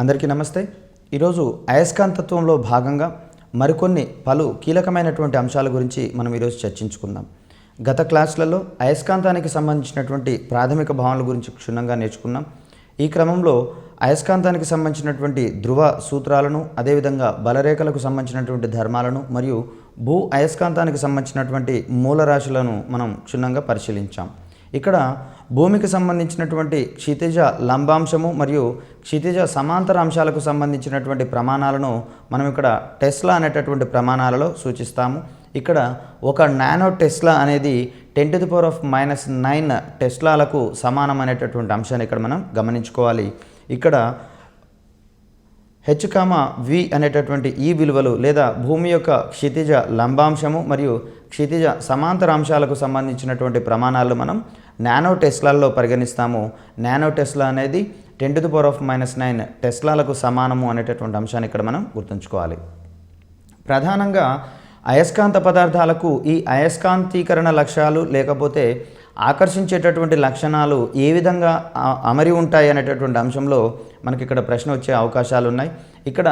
అందరికీ నమస్తే. ఈరోజు అయస్కాంతత్వంలో భాగంగా మరికొన్ని పలు కీలకమైనటువంటి అంశాల గురించి మనం ఈరోజు చర్చించుకుందాం. గత క్లాసులలో అయస్కాంతానికి సంబంధించినటువంటి ప్రాథమిక భావనల గురించి క్షుణ్ణంగా నేర్చుకున్నాం. ఈ క్రమంలో అయస్కాంతానికి సంబంధించినటువంటి ధ్రువ సూత్రాలను, అదేవిధంగా బలరేఖలకు సంబంధించినటువంటి ధర్మాలను మరియు భూ అయస్కాంతానికి సంబంధించినటువంటి మూలరాశులను మనం క్షుణ్ణంగా పరిశీలించాం. ఇక్కడ భూమికి సంబంధించినటువంటి క్షితిజ లంబాంశము మరియు క్షితిజ సమాంతర అంశాలకు సంబంధించినటువంటి ప్రమాణాలను మనం ఇక్కడ టెస్లా అనేటటువంటి ప్రమాణాలలో సూచిస్తాము. ఇక్కడ ఒక నానో టెస్లా అనేది 10⁻⁻⁹ టెస్లాలకు సమానం అనేటటువంటి అంశాన్ని ఇక్కడ మనం గమనించుకోవాలి. ఇక్కడ h,v అనేటటువంటి ఈ విలువలు లేదా భూమి యొక్క క్షితిజ లంబాంశము మరియు క్షితిజ సమాంతర అంశాలకు సంబంధించినటువంటి ప్రమాణాలు మనం నానో టెస్లాల్లో పరిగణిస్తాము. నానో టెస్లా అనేది 10⁻⁹ టెస్లాలకు సమానము అనేటటువంటి అంశాన్ని ఇక్కడ మనం గుర్తుంచుకోవాలి. ప్రధానంగా అయస్కాంత పదార్థాలకు ఈ అయస్కాంతీకరణ లక్ష్యాలు లేకపోతే ఆకర్షించేటటువంటి లక్షణాలు ఏ విధంగా అమరి ఉంటాయి అనేటటువంటి అంశంలో మనకి ఇక్కడ ప్రశ్న వచ్చే అవకాశాలు ఉన్నాయి. ఇక్కడ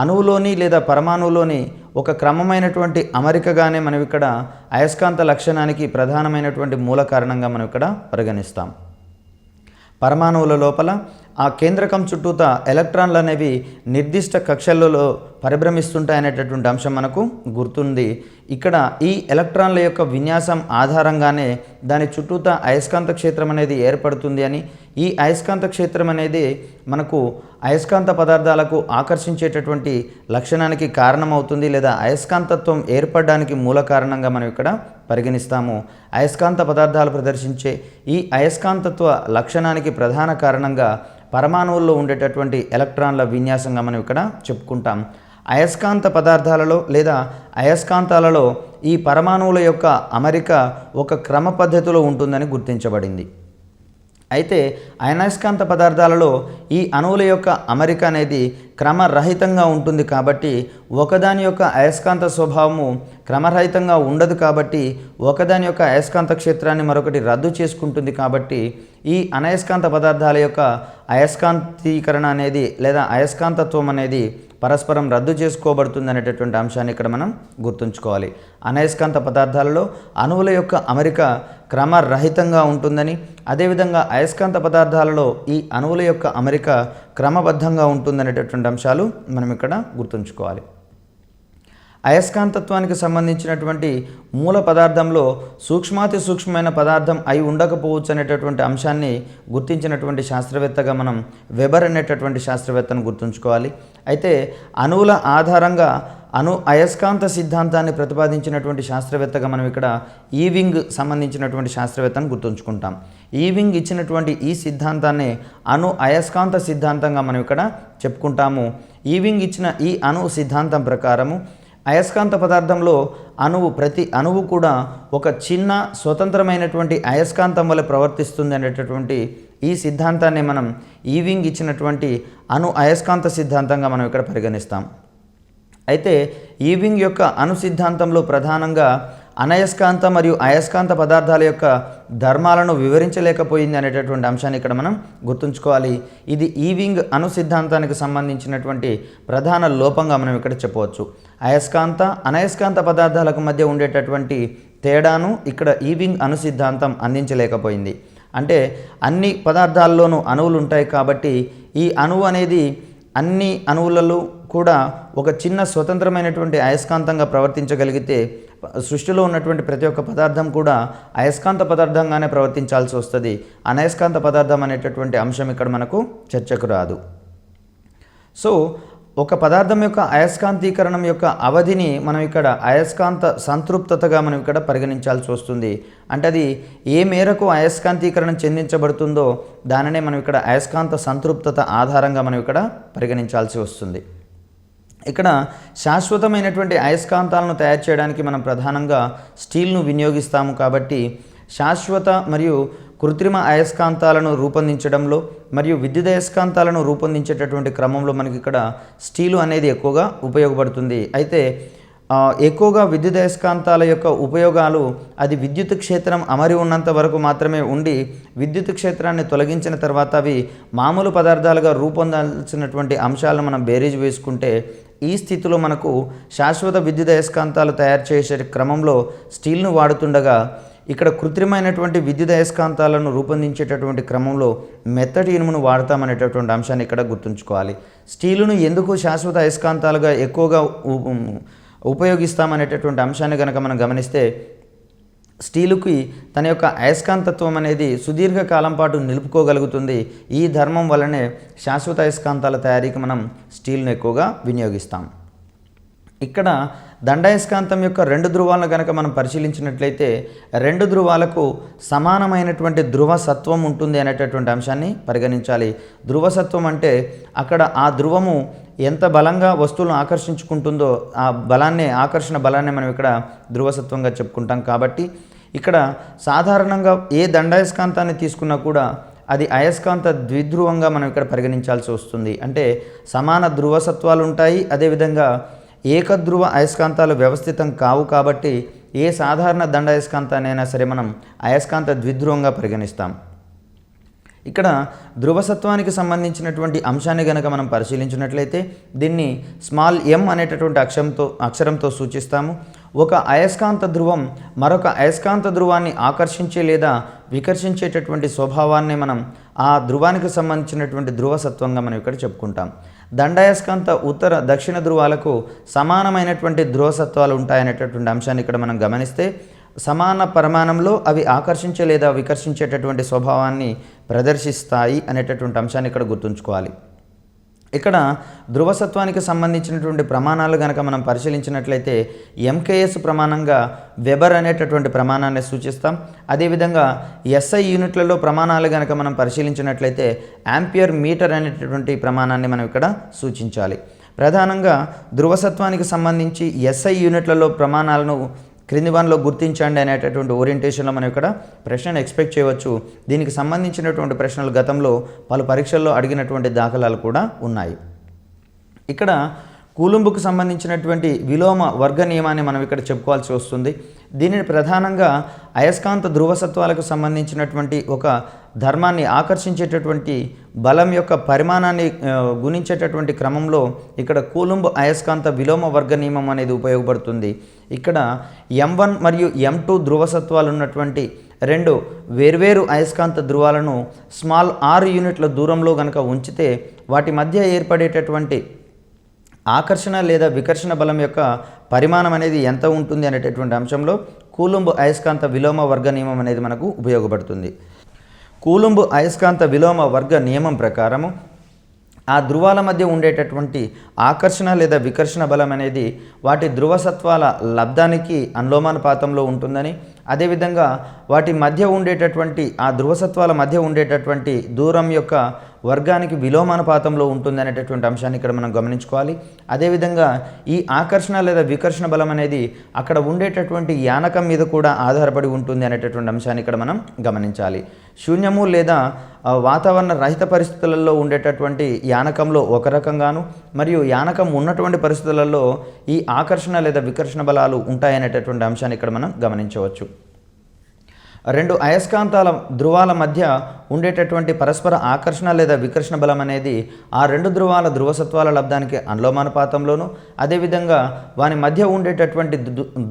అణువులోని లేదా పరమాణువులోని ఒక క్రమమైనటువంటి అమరికగానే మనం ఇక్కడ అయస్కాంత లక్షణానికి ప్రధానమైనటువంటి మూల కారణంగా మనం ఇక్కడ పరిగణిస్తాం. పరమాణువుల లోపల ఆ కేంద్రకం చుట్టూత ఎలక్ట్రాన్లు అనేవి నిర్దిష్ట కక్షలలో పరిభ్రమిస్తుంటాయనేటటువంటి అంశం మనకు గుర్తుంది. ఇక్కడ ఈ ఎలక్ట్రాన్ల యొక్క విన్యాసం ఆధారంగానే దాని చుట్టూత అయస్కాంత క్షేత్రం అనేది ఏర్పడుతుంది అని, ఈ అయస్కాంత క్షేత్రం అనేది మనకు అయస్కాంత పదార్థాలకు ఆకర్షించేటటువంటి లక్షణానికి కారణమవుతుంది లేదా అయస్కాంతత్వం ఏర్పడడానికి మూల కారణంగా మనం ఇక్కడ పరిగణిస్తాము. అయస్కాంత పదార్థాలు ప్రదర్శించే ఈ అయస్కాంతత్వ లక్షణానికి ప్రధాన కారణంగా పరమాణువుల్లో ఉండేటటువంటి ఎలక్ట్రాన్ల విన్యాసంగా మనం ఇక్కడ చెప్పుకుంటాం. అయస్కాంత పదార్థాలలో లేదా అయస్కాంతాలలో ఈ పరమాణువుల యొక్క అమరిక ఒక క్రమ పద్ధతిలో ఉంటుందని గుర్తించబడింది. అయితే అయస్కాంత పదార్థాలలో ఈ అణువుల యొక్క అమరిక అనేది క్రమరహితంగా ఉంటుంది కాబట్టి ఒకదాని యొక్క అయస్కాంత స్వభావము క్రమరహితంగా ఉండదు కాబట్టి ఒకదాని యొక్క అయస్కాంత క్షేత్రాన్ని మరొకటి రద్దు చేసుకుంటుంది కాబట్టి ఈ అనయస్కాంత పదార్థాల యొక్క అయస్కాంతీకరణ అనేది లేదా అయస్కాంతత్వం అనేది పరస్పరం రద్దు చేసుకోబడుతుంది అనేటటువంటి అంశాన్ని ఇక్కడ మనం గుర్తుంచుకోవాలి. అనయస్కాంత పదార్థాలలో అణువుల యొక్క అమరిక క్రమరహితంగా ఉంటుందని, అదేవిధంగా అయస్కాంత పదార్థాలలో ఈ అణువుల యొక్క అమరిక క్రమబద్ధంగా ఉంటుందనేటటువంటి అంశాలు మనం ఇక్కడ గుర్తుంచుకోవాలి. అయస్కాంతత్వానికి సంబంధించినటువంటి మూల పదార్థంలో సూక్ష్మాతి సూక్ష్మమైన పదార్థం అయి ఉండకపోవచ్చు అనేటటువంటి అంశాన్ని గుర్తించినటువంటి శాస్త్రవేత్తగా మనం వెబర్ అనేటటువంటి శాస్త్రవేత్తను గుర్తుంచుకోవాలి. అయితే అణువుల ఆధారంగా అయస్కాంత సిద్ధాంతాన్ని ప్రతిపాదించినటువంటి శాస్త్రవేత్తగా మనం ఇక్కడ ఈవింగ్ సంబంధించినటువంటి శాస్త్రవేత్తను గుర్తుంచుకుంటాం. ఈవింగ్ ఇచ్చినటువంటి ఈ సిద్ధాంతాన్ని అయస్కాంత సిద్ధాంతంగా మనం ఇక్కడ చెప్పుకుంటాము. ఈవింగ్ ఇచ్చిన ఈ సిద్ధాంతం ప్రకారము అయస్కాంత పదార్థంలో ప్రతి అణువు కూడా ఒక చిన్న స్వతంత్రమైనటువంటి అయస్కాంతం వల్ల ప్రవర్తిస్తుంది అనేటటువంటి ఈ సిద్ధాంతాన్ని మనం ఈవింగ్ ఇచ్చినటువంటి అయస్కాంత సిద్ధాంతంగా మనం ఇక్కడ పరిగణిస్తాం. అయితే ఈవింగ్ యొక్క సిద్ధాంతంలో ప్రధానంగా అనయస్కాంత మరియు అయస్కాంత పదార్థాల యొక్క ధర్మాలను వివరించలేకపోయింది అనేటటువంటి అంశాన్ని ఇక్కడ మనం గుర్తుంచుకోవాలి. ఇది ఈవింగ్ సిద్ధాంతానికి సంబంధించినటువంటి ప్రధాన లోపంగా మనం ఇక్కడ చెప్పవచ్చు. అయస్కాంత అనయస్కాంత పదార్థాలకు మధ్య ఉండేటటువంటి తేడాను ఇక్కడ ఈవింగ్ సిద్ధాంతం అందించలేకపోయింది. అంటే అన్ని పదార్థాల్లోనూ అణువులు ఉంటాయి కాబట్టి ఈ అణువు అనేది అన్ని అణువులలో కూడా ఒక చిన్న స్వతంత్రమైనటువంటి అయస్కాంతంగా ప్రవర్తించగలిగితే సృష్టిలో ఉన్నటువంటి ప్రతి ఒక్క పదార్థం కూడా అయస్కాంత పదార్థంగానే ప్రవర్తించాల్సి వస్తుంది. అనయస్కాంత పదార్థం అనేటటువంటి అంశం ఇక్కడ మనకు చర్చకు రాదు. సో ఒక పదార్థం యొక్క అయస్కాంతీకరణం యొక్క అవధిని మనం ఇక్కడ అయస్కాంత సంతృప్తతగా మనం ఇక్కడ పరిగణించాల్సి వస్తుంది. అంటే అది ఏ మేరకు అయస్కాంతీకరణం చెందించబడుతుందో దానినే మనం ఇక్కడ అయస్కాంత సంతృప్తత ఆధారంగా మనం ఇక్కడ పరిగణించాల్సి వస్తుంది. ఇక్కడ శాశ్వతమైనటువంటి అయస్కాంతాలను తయారు చేయడానికి మనం ప్రధానంగా స్టీల్ను వినియోగిస్తాము కాబట్టి శాశ్వత మరియు కృత్రిమ అయస్కాంతాలను రూపొందించడంలో మరియు విద్యుదయస్కాంతాలను రూపొందించేటటువంటి క్రమంలో మనకి ఇక్కడ స్టీలు అనేది ఎక్కువగా ఉపయోగపడుతుంది. అయితే ఎక్కువగా విద్యుదయస్కాంతాల యొక్క ఉపయోగాలు అది విద్యుత్ క్షేత్రం అమరి ఉన్నంత వరకు మాత్రమే ఉండి విద్యుత్ క్షేత్రాన్ని తొలగించిన తర్వాత అవి మామూలు పదార్థాలుగా రూపొందాల్సినటువంటి అంశాలను మనం బేరీజ్ వేసుకుంటే ఈ స్థితిలో మనకు శాశ్వత విద్యుదయస్కాంతాలు తయారు చేసే క్రమంలో స్టీల్ను వాడుతుండగా ఇక్కడ కృత్రిమైనటువంటి విద్యుదయస్కాంతాలను రూపొందించేటటువంటి క్రమంలో మెత్తటి ఇనుమును వాడతామనేటటువంటి అంశాన్ని ఇక్కడ గుర్తుంచుకోవాలి. స్టీలును ఎందుకు శాశ్వత అయస్కాంతాలుగా ఎక్కువగా ఉపయోగిస్తామనేటటువంటి అంశాన్ని కనుక మనం గమనిస్తే స్టీలుకి తన యొక్క అయస్కాంతత్వం అనేది సుదీర్ఘకాలం పాటు నిలుపుకోగలుగుతుంది. ఈ ధర్మం వల్లనే శాశ్వత అయస్కాంతాల తయారీకి మనం స్టీల్ను ఎక్కువగా వినియోగిస్తాం. ఇక్కడ దండాయస్కాంతం యొక్క రెండు ధ్రువాలను కనుక మనం పరిశీలించినట్లయితే రెండు ధ్రువాలకు సమానమైనటువంటి ధ్రువసత్వం ఉంటుంది అనేటటువంటి అంశాన్ని పరిగణించాలి. ధ్రువసత్వం అంటే అక్కడ ఆ ధ్రువము ఎంత బలంగా వస్తువులను ఆకర్షించుకుంటుందో ఆ బలాన్ని ఆకర్షణ బలాన్ని మనం ఇక్కడ ధ్రువసత్వంగా చెప్పుకుంటాం. కాబట్టి ఇక్కడ సాధారణంగా ఏ దండాయస్కాంతాన్ని తీసుకున్నా కూడా అది అయస్కాంత ద్విధ్రువంగా మనం ఇక్కడ పరిగణించాల్సి వస్తుంది. అంటే సమాన ధ్రువసత్వాలు ఉంటాయి, అదేవిధంగా ఏకధ్రువ అయస్కాంతాలు వ్యవస్థితం కావు. కాబట్టి ఏ సాధారణ దండాయస్కాంతాన్నైనా సరే మనం అయస్కాంత ద్విధ్రువంగా పరిగణిస్తాం. ఇక్కడ ధ్రువసత్వానికి సంబంధించినటువంటి అంశాన్ని కనుక మనం పరిశీలించినట్లయితే దీన్ని స్మాల్ m అనేటటువంటి అక్షరంతో సూచిస్తాము. ఒక అయస్కాంత ధ్రువం మరొక అయస్కాంత ధ్రువాన్ని ఆకర్షించే లేదా వికర్షించేటటువంటి స్వభావాన్ని మనం ఆ ధ్రువానికి సంబంధించినటువంటి ధ్రువసత్వంగా మనం ఇక్కడ చెప్పుకుంటాం. దండాయస్కాంత ఉత్తర దక్షిణ ధ్రువాలకు సమానమైనటువంటి ధ్రువసత్వాలు ఉంటాయనేటటువంటి అంశాన్ని ఇక్కడ మనం గమనిస్తే సమాన పరిమాణంలో అవి ఆకర్షించే లేదా వికర్షించేటటువంటి స్వభావాన్ని ప్రదర్శిస్తాయి అనేటటువంటి అంశాన్ని ఇక్కడ గుర్తుంచుకోవాలి. ఇక్కడ ధ్రువసత్వానికి సంబంధించినటువంటి ప్రమాణాలు కనుక మనం పరిశీలించినట్లయితే ఎంకేఎస్ ప్రమాణంగా వెబర్ అనేటటువంటి ప్రమాణాన్ని సూచిస్తాం. అదేవిధంగా ఎస్ఐ యూనిట్లలో ప్రమాణాలు కనుక మనం పరిశీలించినట్లయితే యాంపియర్ మీటర్ అనేటటువంటి ప్రమాణాన్ని మనం ఇక్కడ సూచించాలి. ప్రధానంగా ధ్రువసత్వానికి సంబంధించి ఎస్ఐ యూనిట్లలో ప్రమాణాలను క్రింది వానిలో గుర్తించండి అనేటటువంటి ఓరియంటేషన్లో మనం ఇక్కడ ప్రశ్నను ఎక్స్పెక్ట్ చేయవచ్చు. దీనికి సంబంధించినటువంటి ప్రశ్నలు గతంలో పలు పరీక్షల్లో అడిగినటువంటి దాఖలాలు కూడా ఉన్నాయి. ఇక్కడ కూలుంబుకు సంబంధించినటువంటి విలోమ వర్గ నియమాన్ని మనం ఇక్కడ చెప్పుకోవాల్సి వస్తుంది. దీనిని ప్రధానంగా అయస్కాంత ధ్రువసత్వాలకు సంబంధించినటువంటి ఒక ధర్మాన్ని ఆకర్షించేటటువంటి బలం యొక్క పరిమాణాన్ని గుణించేటటువంటి క్రమంలో ఇక్కడ కూలుంబ్ అయస్కాంత విలోమ వర్గ నియమం అనేది ఉపయోగపడుతుంది. ఇక్కడ M1 మరియు M2 ధ్రువసత్వాలు ఉన్నటువంటి రెండు వేర్వేరు అయస్కాంత ధ్రువాలను స్మాల్ r యూనిట్ల దూరంలో కనుక ఉంచితే వాటి మధ్య ఏర్పడేటటువంటి ఆకర్షణ లేదా వికర్షణ బలం యొక్క పరిమాణం అనేది ఎంత ఉంటుంది అనేటటువంటి అంశంలో కూలుంబ్ అయస్కాంత విలోమ వర్గ నియమం అనేది మనకు ఉపయోగపడుతుంది. కూలుంబ్ అయస్కాంత విలోమ వర్గ నియమం ప్రకారము ఆ ధ్రువాల మధ్య ఉండేటటువంటి ఆకర్షణ లేదా వికర్షణ బలం అనేది వాటి ధ్రువసత్వాల లబ్ధానికి అనులోమానుపాతంలో ఉంటుందని, అదేవిధంగా వాటి మధ్య ఉండేటటువంటి ఆ ధ్రువసత్వాల మధ్య ఉండేటటువంటి దూరం యొక్క వర్గానికి విలోమానుపాతంలో ఉంటుంది అనేటటువంటి అంశాన్ని ఇక్కడ మనం గమనించుకోవాలి. అదేవిధంగా ఈ ఆకర్షణ లేదా వికర్షణ బలం అనేది అక్కడ ఉండేటటువంటి యానకం మీద కూడా ఆధారపడి ఉంటుంది అనేటటువంటి అంశాన్ని ఇక్కడ మనం గమనించాలి. శూన్యము లేదా వాతావరణ రహిత పరిస్థితులలో ఉండేటటువంటి యానకంలో ఒక రకంగాను మరియు యానకం ఉన్నటువంటి పరిస్థితులలో ఈ ఆకర్షణ లేదా వికర్షణ బలాలు ఉంటాయనేటటువంటి అంశాన్ని ఇక్కడ మనం గమనించవచ్చు. రెండు అయస్కాంతాల ధ్రువాల మధ్య ఉండేటటువంటి పరస్పర ఆకర్షణ లేదా వికర్షణ బలం అనేది ఆ రెండు ధ్రువాల ధ్రువసత్వాల లబ్ధానికి అనులోమానుపాతంలోను, అదేవిధంగా వాని మధ్య ఉండేటటువంటి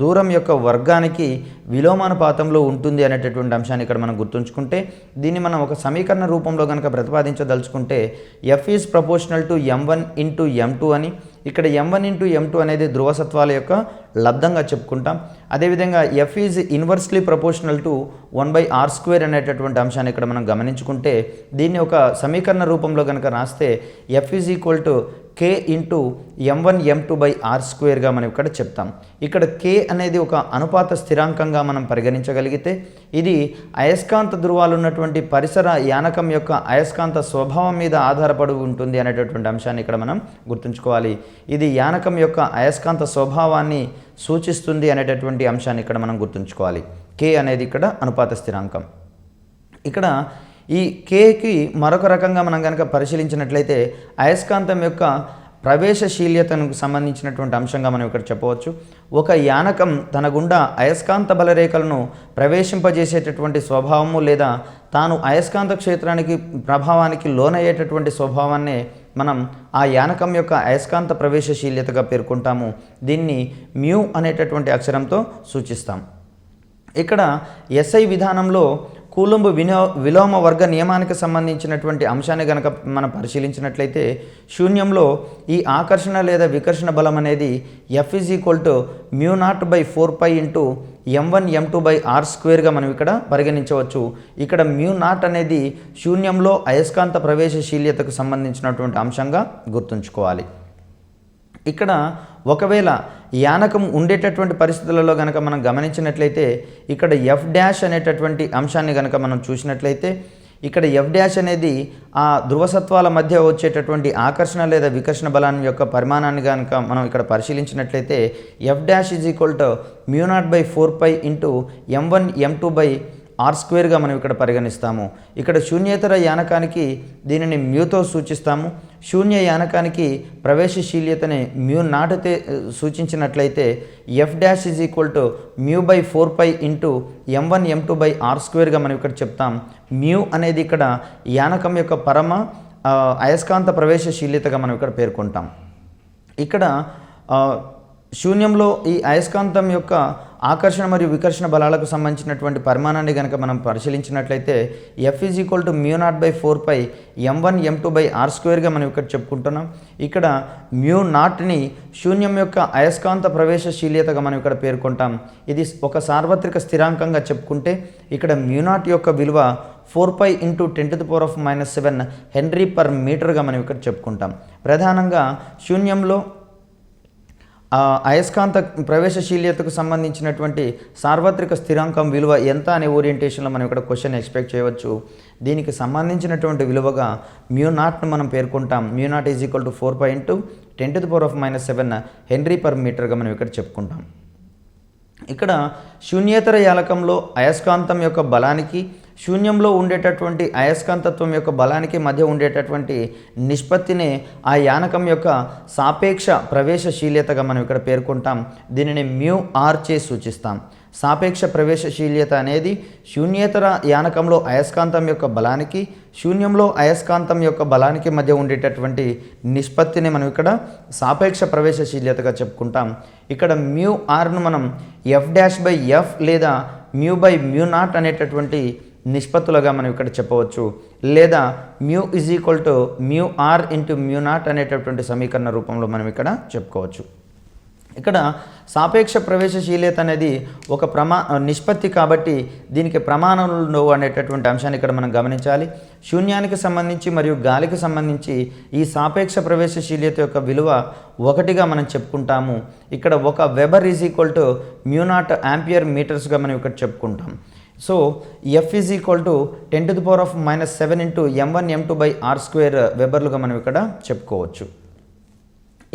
దూరం యొక్క వర్గానికి విలోమానుపాతంలో ఉంటుంది అనేటటువంటి అంశాన్ని ఇక్కడ మనం గుర్తుంచుకుంటే దీన్ని మనం ఒక సమీకరణ రూపంలో కనుక ప్రతిపాదించదలుచుకుంటే F is proportional to M1 into M2 అని, ఇక్కడ M1 ఇంటూ M2 అనేది ధ్రువసత్వాల యొక్క లబ్ధంగా చెప్పుకుంటాం. అదేవిధంగా F is inversely proportional to 1/r² అనేటటువంటి అంశాన్ని ఇక్కడ మనం గమనించుకుంటే దీన్ని ఒక సమీకరణ రూపంలో కనుక రాస్తే F is equal to K into M1 M2/r² మనం ఇక్కడ చెప్తాం. ఇక్కడ K అనేది ఒక అనుపాత స్థిరాంకంగా మనం పరిగణించగలిగితే ఇది అయస్కాంత ధ్రువాలు ఉన్నటువంటి పరిసర యానకం యొక్క అయస్కాంత స్వభావం మీద ఆధారపడి ఉంటుంది అనేటటువంటి అంశాన్ని ఇక్కడ మనం గుర్తుంచుకోవాలి. ఇది యానకం యొక్క అయస్కాంత స్వభావాన్ని సూచిస్తుంది అనేటటువంటి అంశాన్ని ఇక్కడ మనం గుర్తుంచుకోవాలి. K అనేది ఇక్కడ అనుపాత స్థిరాంకం. ఇక్కడ ఈ Kకి మరొక రకంగా మనం కనుక పరిశీలించినట్లయితే అయస్కాంతం యొక్క ప్రవేశశీల్యతను సంబంధించినటువంటి అంశంగా మనం ఇక్కడ చెప్పవచ్చు. ఒక యానకం తన గుండా అయస్కాంత బలరేఖలను ప్రవేశింపజేసేటటువంటి స్వభావము లేదా తాను అయస్కాంత క్షేత్రానికి ప్రభావానికి లోనయ్యేటటువంటి స్వభావాన్నే మనం ఆ యానకం యొక్క అయస్కాంత ప్రవేశశీల్యతగా పేర్కొంటాము. దీన్ని మ్యూ అనేటటువంటి అక్షరంతో సూచిస్తాం. ఇక్కడ ఎస్ఐ విధానంలో కూలంబ్ విలోమ వర్గ నియమానికి సంబంధించినటువంటి అంశాన్ని కనుక మనం పరిశీలించినట్లయితే శూన్యంలో ఈ ఆకర్షణ లేదా వికర్షణ బలం అనేది F = μ0/4π × m1m2/r² మనం ఇక్కడ పరిగణించవచ్చు. ఇక్కడ μ0 అనేది శూన్యంలో అయస్కాంత ప్రవేశశీల్యతకు సంబంధించినటువంటి అంశంగా గుర్తుంచుకోవాలి. ఇక్కడ ఒకవేళ యానకం ఉండేటటువంటి పరిస్థితులలో కనుక మనం గమనించినట్లయితే ఇక్కడ F' అనేటటువంటి అంశాన్ని కనుక మనం చూసినట్లయితే ఇక్కడ F' అనేది ఆ ధ్రువసత్వాల మధ్య వచ్చేటటువంటి ఆకర్షణ లేదా వికర్షణ బలాన్ని యొక్క పరిమాణాన్ని కనుక మనం ఇక్కడ పరిశీలించినట్లయితే F' = μ0/4π × m1m2/r² మనం ఇక్కడ పరిగణిస్తాము. ఇక్కడ శూన్యేతర యానకానికి దీనిని మ్యూతో సూచిస్తాము. శూన్య యానకానికి ప్రవేశశీల్యతని μ0 సూచించినట్లయితే F' = μ/4π × m1m2/r² మనం ఇక్కడ చెప్తాం. మ్యూ అనేది ఇక్కడ యానకం యొక్క పరమ అయస్కాంత ప్రవేశశీల్యతగా మనం ఇక్కడ పేర్కొంటాం. ఇక్కడ శూన్యంలో ఈ అయస్కాంతం యొక్క ఆకర్షణ మరియు వికర్షణ బలాలకు సంబంధించినటువంటి పరిమాణాన్ని కనుక మనం పరిశీలించినట్లయితే F = μ0/4π m1m2/r² మనం ఇక్కడ చెప్పుకుంటున్నాం. ఇక్కడ μ0ని శూన్యం యొక్క అయస్కాంత ప్రవేశశీల్యతగా మనం ఇక్కడ పేర్కొంటాం. ఇది ఒక సార్వత్రిక స్థిరాంకంగా చెప్పుకుంటే ఇక్కడ μ0 యొక్క విలువ 4π × 10⁻⁻⁷ హెన్రీ/మీటర్గా మనం ఇక్కడ చెప్పుకుంటాం. ప్రధానంగా శూన్యంలో అయస్కాంత ప్రవేశశీల్యతకు సంబంధించినటువంటి సార్వత్రిక స్థిరాంకం విలువ ఎంత అనే ఓరియంటేషన్లో మనం ఇక్కడ క్వశ్చన్ ఎక్స్పెక్ట్ చేయవచ్చు. దీనికి సంబంధించినటువంటి విలువగా μ0ను మనం పేర్కొంటాం. μ0 = 4π × 10⁻⁷ హెన్రీ/మీటర్గా మనం ఇక్కడ చెప్పుకుంటాం. ఇక్కడ శూన్యేతర యాలకంలో అయస్కాంతం యొక్క బలానికి శూన్యంలో ఉండేటటువంటి అయస్కాంతత్వం యొక్క బలానికి మధ్య ఉండేటటువంటి నిష్పత్తిని ఆ యానకం యొక్క సాపేక్ష ప్రవేశశీల్యతగా మనం ఇక్కడ పేర్కొంటాం. దీనిని μr చే సూచిస్తాం. సాపేక్ష ప్రవేశశీల్యత అనేది శూన్యేతర యానకంలో అయస్కాంతం యొక్క బలానికి శూన్యంలో అయస్కాంతం యొక్క బలానికి మధ్య ఉండేటటువంటి నిష్పత్తిని మనం ఇక్కడ సాపేక్ష ప్రవేశశీల్యతగా చెప్పుకుంటాం. ఇక్కడ μrను మనం F'/F లేదా μ/μ0 అనేటటువంటి నిష్పత్తులుగా మనం ఇక్కడ చెప్పవచ్చు. లేదా μ = μr × μ0 అనేటటువంటి సమీకరణ రూపంలో మనం ఇక్కడ చెప్పుకోవచ్చు. ఇక్కడ సాపేక్ష ప్రవేశశీల్యత అనేది ఒక నిష్పత్తి కాబట్టి దీనికి ప్రమాణాలు అనేటటువంటి అంశాన్ని ఇక్కడ మనం గమనించాలి. శూన్యానికి సంబంధించి మరియు గాలికి సంబంధించి ఈ సాపేక్ష ప్రవేశశీల్యత యొక్క విలువ 1గా మనం చెప్పుకుంటాము. ఇక్కడ 1 వెబర్ = μ0 ఆంపియర్ మీటర్స్గా మనం ఇక్కడ చెప్పుకుంటాం. సో F = 10⁻⁷ × m1m2/r² వెబర్లుగా మనం ఇక్కడ చెప్పుకోవచ్చు.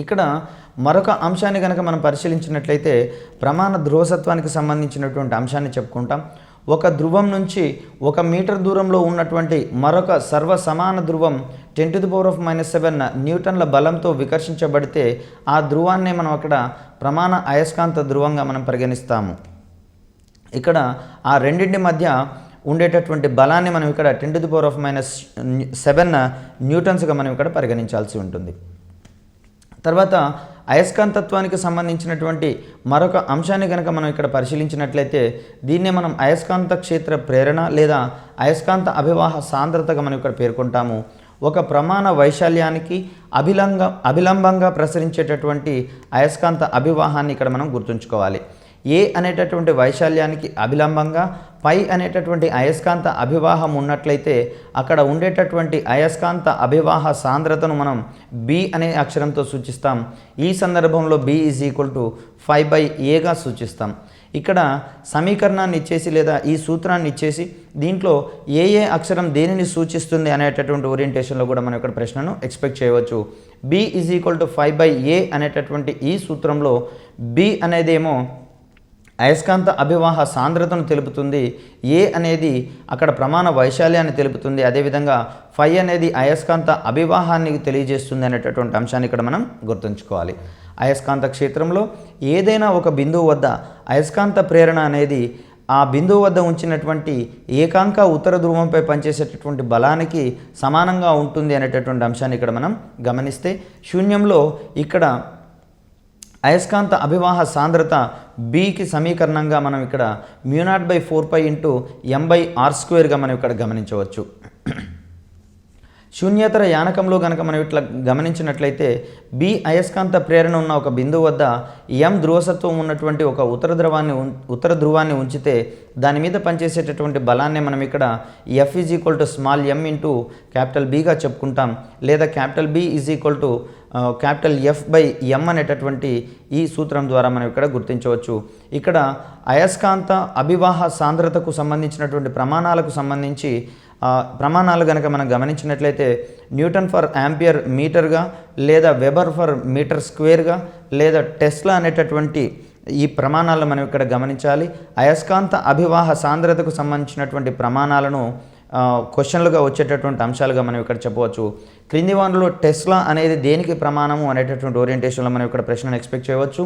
ఇక్కడ మరొక అంశాన్ని కనుక మనం పరిశీలించినట్లయితే ప్రమాణ ధ్రువసత్వానికి సంబంధించినటువంటి అంశాన్ని చెప్పుకుంటాం. ఒక ధ్రువం నుంచి 1 మీటర్ దూరంలో ఉన్నటువంటి మరొక సర్వసమాన ధ్రువం 10⁻⁷ న్యూటన్ల బలంతో వికర్షించబడితే ఆ ధ్రువాన్నే మనం అక్కడ ప్రమాణ అయస్కాంత ధ్రువంగా మనం పరిగణిస్తాము. ఇక్కడ ఆ రెండింటి మధ్య ఉండేటటువంటి బలాన్ని మనం ఇక్కడ 10⁻⁷ న్యూటన్స్గా మనం ఇక్కడ పరిగణించాల్సి ఉంటుంది. తర్వాత అయస్కాంతత్వానికి సంబంధించినటువంటి మరొక అంశాన్ని కనుక మనం ఇక్కడ పరిశీలించినట్లయితే దీన్నే మనం అయస్కాంత క్షేత్ర ప్రేరణ లేదా అయస్కాంత అభివాహ సాంద్రతగా మనం ఇక్కడ పేర్కొంటాము. ఒక ప్రమాణ వైశాల్యానికి అభిలంబంగా ప్రసరించేటటువంటి అయస్కాంత అభివాహాన్ని ఇక్కడ మనం గుర్తుంచుకోవాలి. ఏ అనేటటువంటి వైశాల్యానికి అభిలంబంగా పై అనేటటువంటి అయస్కాంత అభివాహం ఉన్నట్లయితే అక్కడ ఉండేటటువంటి అయస్కాంత అభివాహ సాంద్రతను మనం B అనే అక్షరంతో సూచిస్తాం. ఈ సందర్భంలో B = 5/Aగా సూచిస్తాం. ఇక్కడ సమీకరణాన్ని ఇచ్చేసి లేదా ఈ సూత్రాన్ని ఇచ్చేసి దీంట్లో ఏ అక్షరం దేనిని సూచిస్తుంది అనేటటువంటి ఓరియంటేషన్లో కూడా మనం ఇక్కడ ప్రశ్నను ఎక్స్పెక్ట్ చేయవచ్చు. B = 5/A అనేటటువంటి ఈ సూత్రంలో B అనేదేమో అయస్కాంత అభివాహ సాంద్రతను తెలుపుతుంది. ఏ అనేది అక్కడ ప్రమాణ వైశాల్యాన్ని తెలుపుతుంది. అదేవిధంగా ఫై అనేది అయస్కాంత అభివాహాన్ని తెలియజేస్తుంది అనేటటువంటి అంశాన్ని ఇక్కడ మనం గుర్తుంచుకోవాలి. అయస్కాంత క్షేత్రంలో ఏదైనా ఒక బిందువు వద్ద అయస్కాంత ప్రేరణ అనేది ఆ బిందువు వద్ద ఉంచినటువంటి ఏకాంక ఉత్తర ధ్రువంపై పనిచేసేటటువంటి బలానికి సమానంగా ఉంటుంది అనేటటువంటి అంశాన్ని ఇక్కడ మనం గమనిస్తే, శూన్యంలో ఇక్కడ అయస్కాంత అభివాహ సాంద్రత బీకి సమీకరణంగా మనం ఇక్కడ μ0/4π × m/r² మనం ఇక్కడ గమనించవచ్చు. శూన్యేతర యానకంలో కనుక మనం ఇట్లా గమనించినట్లయితే బి అయస్కాంత ప్రేరణ ఉన్న ఒక బిందువు వద్ద ఎం ధ్రువసత్వం ఉన్నటువంటి ఒక ఉత్తర ధ్రువాన్ని ఉంచితే దాని మీద పనిచేసేటటువంటి బలాన్ని మనం ఇక్కడ F = m × Bగా చెప్పుకుంటాం. లేదా B F/m అనేటటువంటి ఈ సూత్రం ద్వారా మనం ఇక్కడ గుర్తించవచ్చు. ఇక్కడ అయస్కాంత అభివాహ సాంద్రతకు సంబంధించినటువంటి ప్రమాణాలకు సంబంధించి ప్రమాణాలు కనుక మనం గమనించినట్లయితే Nm/A మీటర్గా, లేదా Wb/m²గా, లేదా టెస్లా అనేటటువంటి ఈ ప్రమాణాలను మనం ఇక్కడ గమనించాలి. అయస్కాంత అభివాహ సాంద్రతకు సంబంధించినటువంటి ప్రమాణాలను క్వశ్చన్లుగా వచ్చేటటువంటి అంశాలుగా మనం ఇక్కడ చెప్పవచ్చు. క్రింది వాటిలో టెస్లా అనేది దేనికి ప్రమాణము అనేటటువంటి ఓరియంటేషన్లో మనం ఇక్కడ ప్రశ్నను ఎక్స్పెక్ట్ చేయవచ్చు.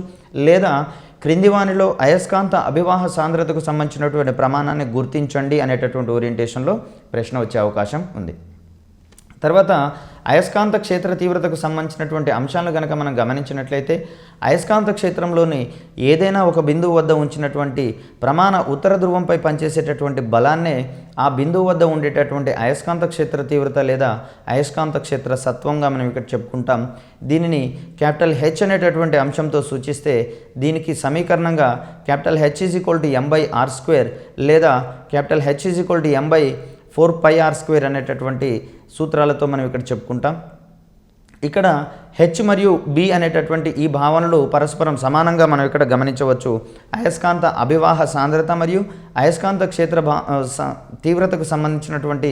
లేదా క్రింది వానిలో అయస్కాంత అభివాహ సాంద్రతకు సంబంధించినటువంటి ప్రమాణాన్ని గుర్తించండి అనేటటువంటి ఓరియంటేషన్లో ప్రశ్న వచ్చే అవకాశం ఉంది. తర్వాత అయస్కాంత క్షేత్ర తీవ్రతకు సంబంధించినటువంటి అంశాలను కనుక మనం గమనించినట్లయితే అయస్కాంత క్షేత్రంలోని ఏదైనా ఒక బిందువు వద్ద ఉంచినటువంటి ప్రమాణ ఉత్తర ధ్రువంపై పనిచేసేటటువంటి బలాన్నే ఆ బిందువు వద్ద ఉండేటటువంటి అయస్కాంత క్షేత్ర తీవ్రత లేదా అయస్కాంత క్షేత్ర సత్వంగా మనం ఇక్కడ చెప్పుకుంటాం. దీనిని H అనేటటువంటి అంశంతో సూచిస్తే దీనికి సమీకరణంగా H = m/r² లేదా H = m/4πr² అనేటటువంటి సూత్రాలతో మనం ఇక్కడ చెప్పుకుంటాం. ఇక్కడ హెచ్ మరియు బి అనేటటువంటి ఈ భావనలు పరస్పరం సమానంగా మనం ఇక్కడ గమనించవచ్చు. అయస్కాంత అభివాహ సాంద్రత మరియు అయస్కాంత క్షేత్ర తీవ్రతకు సంబంధించినటువంటి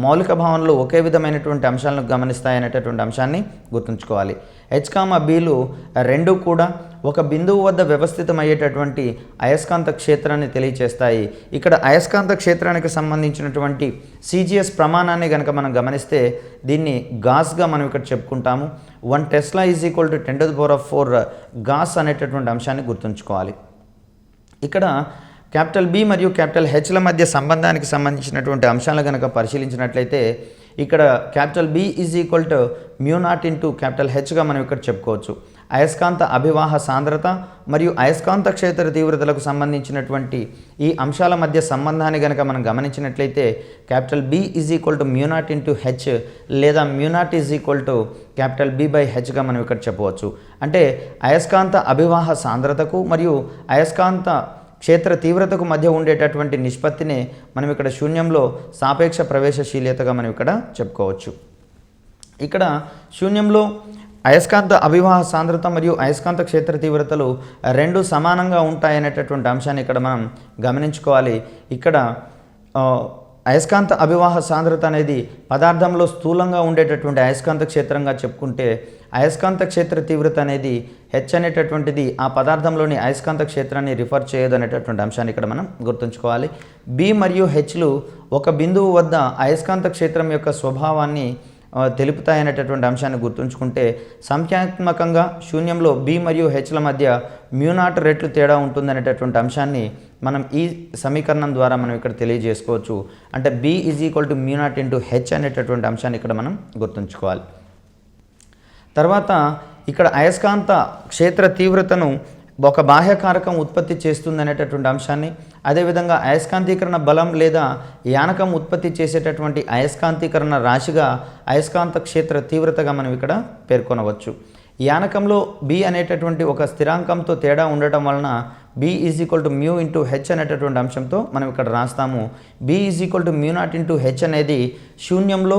మౌలిక భావనలు ఒకే విధమైనటువంటి అంశాలను గమనిస్తాయనేటటువంటి అంశాన్ని గుర్తుంచుకోవాలి. హెచ్, బిలు రెండు కూడా ఒక బిందువు వద్ద వ్యవస్థితమయ్యేటటువంటి అయస్కాంత క్షేత్రాన్ని తెలియచేస్తాయి. ఇక్కడ అయస్కాంత క్షేత్రానికి సంబంధించినటువంటి సిజిఎస్ ప్రమాణాన్ని కనుక మనం గమనిస్తే దీన్ని గాస్గా మనం ఇక్కడ చెప్పుకుంటాము. 1 టెస్లా = 10⁴ గాస్ అనేటటువంటి అంశాన్ని గుర్తుంచుకోవాలి. ఇక్కడ బి మరియు హెచ్ల మధ్య సంబంధానికి సంబంధించినటువంటి అంశాలను కనుక పరిశీలించినట్లయితే ఇక్కడ బి = μ0 × హెచ్గా మనం ఇక్కడ చెప్పుకోవచ్చు. అయస్కాంత అభివాహ సాంద్రత మరియు అయస్కాంత క్షేత్ర తీవ్రతలకు సంబంధించినటువంటి ఈ అంశాల మధ్య సంబంధాన్ని కనుక మనం గమనించినట్లయితే B = μ0 × హెచ్ లేదా μ0 = B/హెచ్గా మనం ఇక్కడ చెప్పవచ్చు. అంటే అయస్కాంత అభివాహ సాంద్రతకు మరియు అయస్కాంత క్షేత్ర తీవ్రతకు మధ్య ఉండేటటువంటి నిష్పత్తిని మనం ఇక్కడ శూన్యంలో సాపేక్ష ప్రవేశశీల్యతగా మనం ఇక్కడ చెప్పుకోవచ్చు. ఇక్కడ శూన్యంలో అయస్కాంత అభివాహ సాంద్రత మరియు అయస్కాంత క్షేత్ర తీవ్రతలు రెండు సమానంగా ఉంటాయనేటటువంటి అంశాన్ని ఇక్కడ మనం గమనించుకోవాలి. ఇక్కడ అయస్కాంత అభివాహ సాంద్రత అనేది పదార్థంలో స్థూలంగా ఉండేటటువంటి అయస్కాంత క్షేత్రంగా చెప్పుకుంటే అయస్కాంత క్షేత్ర తీవ్రత అనేది హెచ్ అనేటటువంటిది ఆ పదార్థంలోని అయస్కాంత క్షేత్రాన్ని రిఫర్ చేయదు అనేటటువంటి అంశాన్ని ఇక్కడ మనం గుర్తుంచుకోవాలి. బి మరియు హెచ్లు ఒక బిందువు వద్ద అయస్కాంత క్షేత్రం యొక్క స్వభావాన్ని తెలుపుతాయనేటటువంటి అంశాన్ని గుర్తుంచుకుంటే సంఖ్యాత్మకంగా శూన్యంలో బి మరియు హెచ్ల మధ్య μ0 రెట్లు తేడా ఉంటుందనేటటువంటి అంశాన్ని మనం ఈ సమీకరణం ద్వారా మనం ఇక్కడ తెలియజేసుకోవచ్చు. అంటే B = μ0 × హెచ్ అనేటటువంటి అంశాన్ని ఇక్కడ మనం గుర్తుంచుకోవాలి. తర్వాత ఇక్కడ అయస్కాంత క్షేత్ర తీవ్రతను ఒక బాహ్యకారకం ఉత్పత్తి చేస్తుంది అనేటటువంటి అంశాన్ని, అదేవిధంగా అయస్కాంతీకరణ బలం లేదా యానకం ఉత్పత్తి చేసేటటువంటి అయస్కాంతీకరణ రాశిగా అయస్కాంత క్షేత్ర తీవ్రతగా మనం ఇక్కడ పేర్కొనవచ్చు. యానకంలో బి అనేటటువంటి ఒక స్థిరాంకంతో తేడా ఉండటం వలన B = μ × హెచ్ అనేటటువంటి అంశంతో మనం ఇక్కడ రాస్తాము. B = μ0 × హెచ్ అనేది శూన్యంలో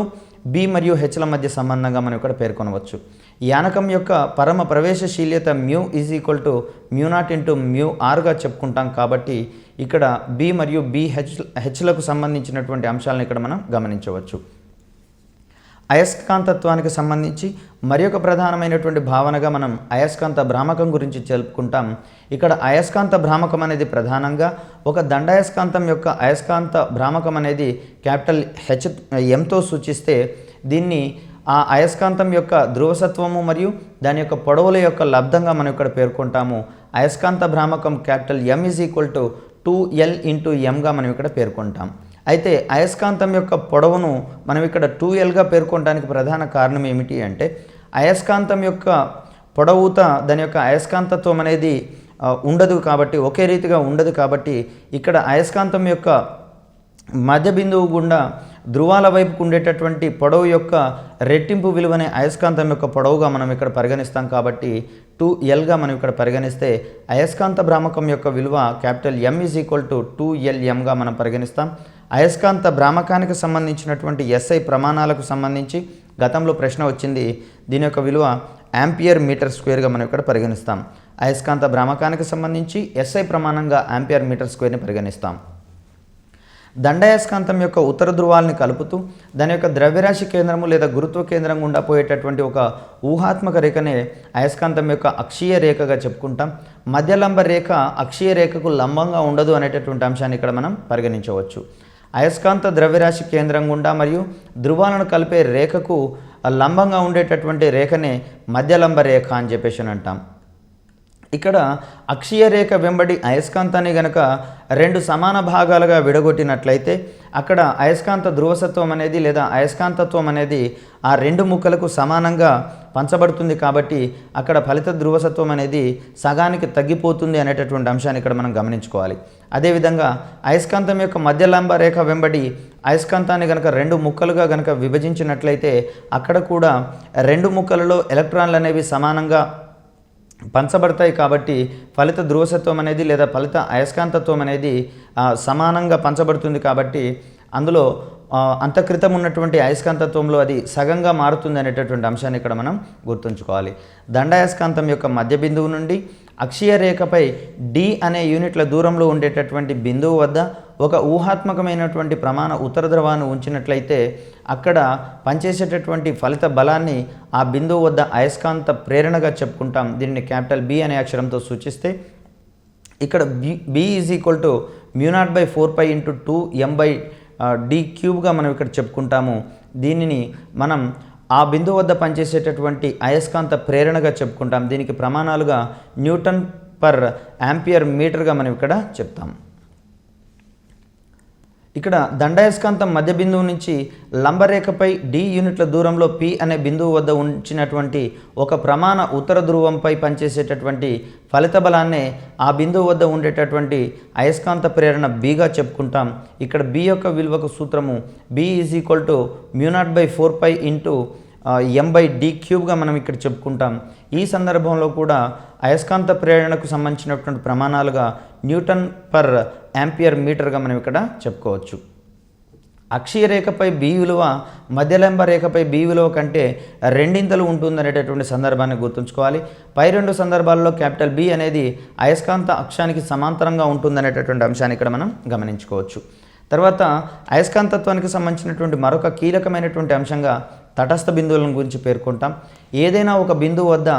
బి మరియు హెచ్ల మధ్య సంబంధంగా మనం ఇక్కడ పేర్కొనవచ్చు. యానకం యొక్క పరమ ప్రవేశశీల్యత μ = μ0 × μr చెప్పుకుంటాం. కాబట్టి ఇక్కడ బి మరియు హెచ్లకు సంబంధించినటువంటి అంశాలను ఇక్కడ మనం గమనించవచ్చు. అయస్కాంతత్వానికి సంబంధించి మరి ఒక ప్రధానమైనటువంటి భావనగా మనం అయస్కాంత భ్రామకం గురించి తెలుపుకుంటాం. ఇక్కడ అయస్కాంత భ్రామకం అనేది ప్రధానంగా ఒక దండాయస్కాంతం యొక్క అయస్కాంత భ్రామకం అనేది క్యాపిటల్ ఎంతో సూచిస్తే దీన్ని ఆ అయస్కాంతం యొక్క ధ్రువసత్వము మరియు దాని యొక్క పొడవుల యొక్క లబ్ధంగా మనం ఇక్కడ పేర్కొంటాము. అయస్కాంత భ్రామకం capital M is equal to 2L into Mగా మనం ఇక్కడ పేర్కొంటాం. అయితే అయస్కాంతం యొక్క పొడవును మనం ఇక్కడ 2Lగా పేర్కొనడానికి ప్రధాన కారణం ఏమిటి అంటే అయస్కాంతం యొక్క పొడవుత దాని యొక్క అయస్కాంతత్వం అనేది ఉండదు కాబట్టి, ఒకే రీతిగా ఉండదు కాబట్టి ఇక్కడ అయస్కాంతం యొక్క మధ్య బిందువు గుండా ధ్రువాల వైపుకు ఉండేటటువంటి పొడవు యొక్క రెట్టింపు విలువనే అయస్కాంతం యొక్క పొడవుగా మనం ఇక్కడ పరిగణిస్తాం. కాబట్టి 2Lగా మనం ఇక్కడ పరిగణిస్తే అయస్కాంత భ్రామకం యొక్క విలువ capital M is equal to 2LMగా మనం పరిగణిస్తాం. అయస్కాంత భ్రామకానికి సంబంధించినటువంటి SI ప్రమాణాలకు సంబంధించి గతంలో ప్రశ్న వచ్చింది. దీని యొక్క విలువ ఆంపియర్ మీటర్ స్క్వేర్గా మనం ఇక్కడ పరిగణిస్తాం. అయస్కాంత భ్రామకానికి సంబంధించి SI ప్రమాణంగా ఆంపియర్ మీటర్ స్క్వేర్ని పరిగణిస్తాం. దండాయస్కాంతం యొక్క ఉత్తర ధ్రువాలని కలుపుతూ దాని యొక్క ద్రవ్యరాశి కేంద్రము లేదా గురుత్వ కేంద్రం గుండా పోయేటటువంటి ఒక ఊహాత్మక రేఖనే అయస్కాంతం యొక్క అక్షీయ రేఖగా చెప్పుకుంటాం. మధ్యలంబ రేఖ అక్షీయ రేఖకు లంబంగా ఉండదు అనేటటువంటి అంశాన్ని ఇక్కడ మనం పరిగణించవచ్చు. అయస్కాంత ద్రవ్యరాశి కేంద్రం గుండా మరియు ధ్రువాలను కలిపే రేఖకు లంబంగా ఉండేటటువంటి రేఖనే మధ్యలంబ రేఖ అని చెప్పేసి అంటాం. ఇక్కడ అక్షీయ రేఖ వెంబడి అయస్కాంతాన్ని గనక రెండు సమాన భాగాలుగా విడగొట్టినట్లయితే అక్కడ అయస్కాంత ధ్రువసత్వం అనేది లేదా అయస్కాంతత్వం అనేది ఆ రెండు ముక్కలకు సమానంగా పంచబడుతుంది. కాబట్టి అక్కడ ఫలిత ధ్రువసత్వం అనేది సగానికి తగ్గిపోతుంది అనేటటువంటి అంశాన్ని ఇక్కడ మనం గమనించుకోవాలి. అదేవిధంగా అయస్కాంతం యొక్క మధ్యలంబ రేఖ వెంబడి అయస్కాంతాన్ని కనుక రెండు ముక్కలుగా కనుక విభజించినట్లయితే అక్కడ కూడా రెండు ముక్కలలో ఎలక్ట్రాన్లు అనేవి సమానంగా పంచబడతాయి. కాబట్టి ఫలిత ధ్రువసత్వం అనేది లేదా ఫలిత అయస్కాంతత్వం అనేది సమానంగా పంచబడుతుంది. కాబట్టి అందులో అంతక్రితం ఉన్నటువంటి అయస్కాంతత్వంలో అది సగంగా మారుతుంది అనేటటువంటి అంశాన్ని ఇక్కడ మనం గుర్తుంచుకోవాలి. దండాయస్కాంతం యొక్క మధ్య బిందువు నుండి అక్షీయ రేఖపై D అనే యూనిట్ల దూరంలో ఉండేటటువంటి బిందువు వద్ద ఒక ఊహాత్మకమైనటువంటి ప్రమాణ ఉత్తర ధ్రువాన్ని ఉంచినట్లయితే అక్కడ పనిచేసేటటువంటి ఫలిత బలాన్ని ఆ బిందువు వద్ద అయస్కాంత ప్రేరణగా చెప్పుకుంటాం. దీనిని క్యాపిటల్ B అనే అక్షరంతో సూచిస్తే ఇక్కడ B is equal to μ0/4π into 2m/d³ మనం ఇక్కడ చెప్పుకుంటాము. దీనిని మనం ఆ బిందువు వద్ద పనిచేసేటటువంటి అయస్కాంత ప్రేరణగా చెప్పుకుంటాం. దీనికి ప్రమాణాలుగా Nm/Am మనం ఇక్కడ చెప్తాం. ఇక్కడ దండాయస్కాంతం మధ్య బిందువు నుంచి లంబరేఖపై D యూనిట్ల దూరంలో P అనే బిందువు వద్ద ఉంచినటువంటి ఒక ప్రమాణ ఉత్తర ధ్రువంపై పనిచేసేటటువంటి ఫలిత బలాన్నే ఆ బిందువు వద్ద ఉండేటటువంటి అయస్కాంత ప్రేరణ Bగా చెప్పుకుంటాం. ఇక్కడ B యొక్క విలువకు సూత్రము B is equal to μ0/4π into m/d³ మనం ఇక్కడ చెప్పుకుంటాం. ఈ సందర్భంలో కూడా అయస్కాంత ప్రేరణకు సంబంధించినటువంటి ప్రమాణాలుగా Nm/Am మనం ఇక్కడ చెప్పుకోవచ్చు. అక్షీయ రేఖపై B విలువ మధ్యలంబ రేఖపై B విలువ కంటే రెండింతలు ఉంటుందనేటటువంటి సందర్భాన్ని గుర్తుంచుకోవాలి. పై రెండు సందర్భాల్లో క్యాపిటల్ B అనేది అయస్కాంత అక్షానికి సమాంతరంగా ఉంటుందనేటటువంటి అంశాన్ని ఇక్కడ మనం గమనించుకోవచ్చు. తర్వాత అయస్కాంతత్వానికి సంబంధించినటువంటి మరొక కీలకమైనటువంటి అంశంగా తటస్థ బిందువులను గురించి పేర్కొంటాం. ఏదైనా ఒక బిందువు వద్ద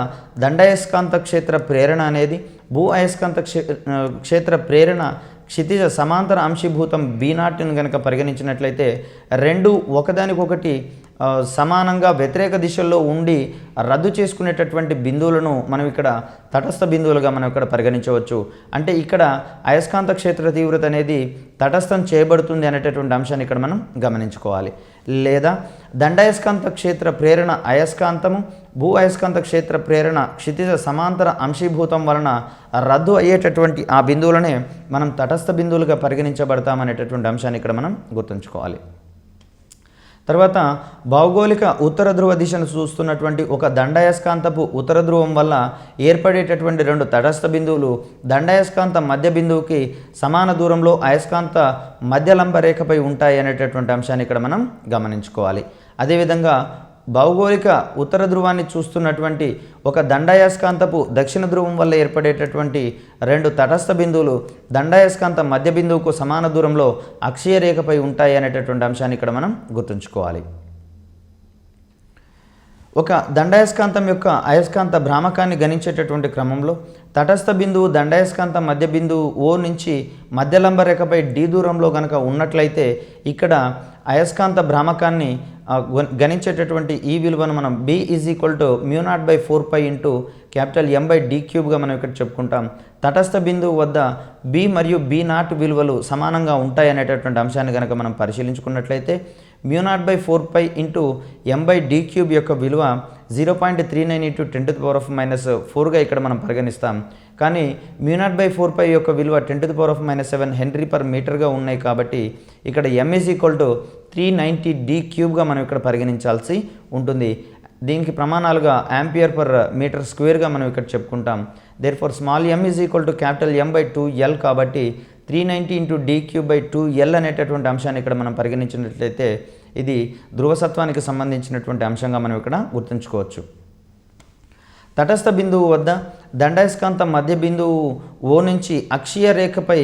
దండాయస్కాంత క్షేత్ర ప్రేరణ అనేది భూ అయస్కాంత క్షేత్ర ప్రేరణ క్షితిజ సమాంతర అంశీభూతం B0ని కనుక పరిగణించినట్లయితే రెండు ఒకదానికొకటి సమానంగా వ్యతిరేక దిశల్లో ఉండి రద్దు చేసుకునేటటువంటి బిందువులను మనం ఇక్కడ తటస్థ బిందువులుగా మనం ఇక్కడ పరిగణించవచ్చు. అంటే ఇక్కడ అయస్కాంత క్షేత్ర తీవ్రత అనేది తటస్థం చేయబడుతుంది అనేటటువంటి అంశాన్ని ఇక్కడ మనం గమనించుకోవాలి. లేదా దండాయస్కాంత క్షేత్ర ప్రేరణ అయస్కాంతము భూ అయస్కాంత క్షేత్ర ప్రేరణ క్షితిజ సమాంతర అంశీభూతం వలన రద్దు అయ్యేటటువంటి ఆ బిందువులనే మనం తటస్థ బిందువులుగా పరిగణించబడతామనేటటువంటి అంశాన్ని ఇక్కడ మనం గుర్తుంచుకోవాలి. తర్వాత భౌగోళిక ఉత్తర ధ్రువ దిశను చూస్తున్నటువంటి ఒక దండాయస్కాంతపు ఉత్తర ధ్రువం వల్ల ఏర్పడేటటువంటి రెండు తటస్థ బిందువులు దండాయస్కాంత మధ్య బిందువుకి సమాన దూరంలో అయస్కాంత మధ్యలంబ రేఖపై ఉంటాయి అనేటటువంటి అంశాన్ని ఇక్కడ మనం గమనించుకోవాలి. అదేవిధంగా భౌగోళిక ఉత్తర ధ్రువాన్ని చూస్తున్నటువంటి ఒక దండాయస్కాంతపు దక్షిణ ధ్రువం వల్ల ఏర్పడేటటువంటి రెండు తటస్థ బిందువులు దండాయస్కాంత మధ్య బిందువుకు సమాన దూరంలో అక్షీయ రేఖపై ఉంటాయి అనేటటువంటి అంశాన్ని ఇక్కడ మనం గుర్తుంచుకోవాలి. ఒక దండాయస్కాంతం యొక్క అయస్కాంత భ్రామకాన్ని గణించేటటువంటి క్రమంలో తటస్థ బిందువు దండాయస్కాంతం మధ్య బిందువు O నుంచి మధ్యలంబ రేఖపై D దూరంలో కనుక ఉన్నట్లయితే ఇక్కడ అయస్కాంత భ్రామకాన్ని గణించేటటువంటి ఈ విలువను మనం B μ0/4π ఇంటూ M/d³ మనం ఇక్కడ చెప్పుకుంటాం. తటస్థ బిందువు వద్ద B మరియు B0 విలువలు సమానంగా ఉంటాయనేటటువంటి అంశాన్ని కనుక మనం పరిశీలించుకున్నట్లయితే μ0/4π ఇంటూ M/d³ యొక్క విలువ 0.39 × 10⁻⁴ ఇక్కడ మనం పరిగణిస్తాం. కానీ μ0/4π యొక్క విలువ 10⁻⁷ హెన్రీ/మీటర్గా ఉన్నాయి కాబట్టి ఇక్కడ M 390 d³ మనం ఇక్కడ పరిగణించాల్సి ఉంటుంది. దీనికి ప్రమాణాలుగా ఆంపియర్/మీటర్² మనం ఇక్కడ చెప్పుకుంటాం. దేర్ఫోర్ స్మాల్ m M/2L కాబట్టి 390 × d³/2L అనేటటువంటి అంశాన్ని ఇక్కడ మనం పరిగణించినట్లయితే ఇది ధ్రువసత్వానికి సంబంధించినటువంటి అంశంగా మనం ఇక్కడ గుర్తుంచుకోవచ్చు. తటస్థ బిందువు వద్ద దండాయస్కాంతం మధ్య బిందువు O నుంచి అక్షీయ రేఖపై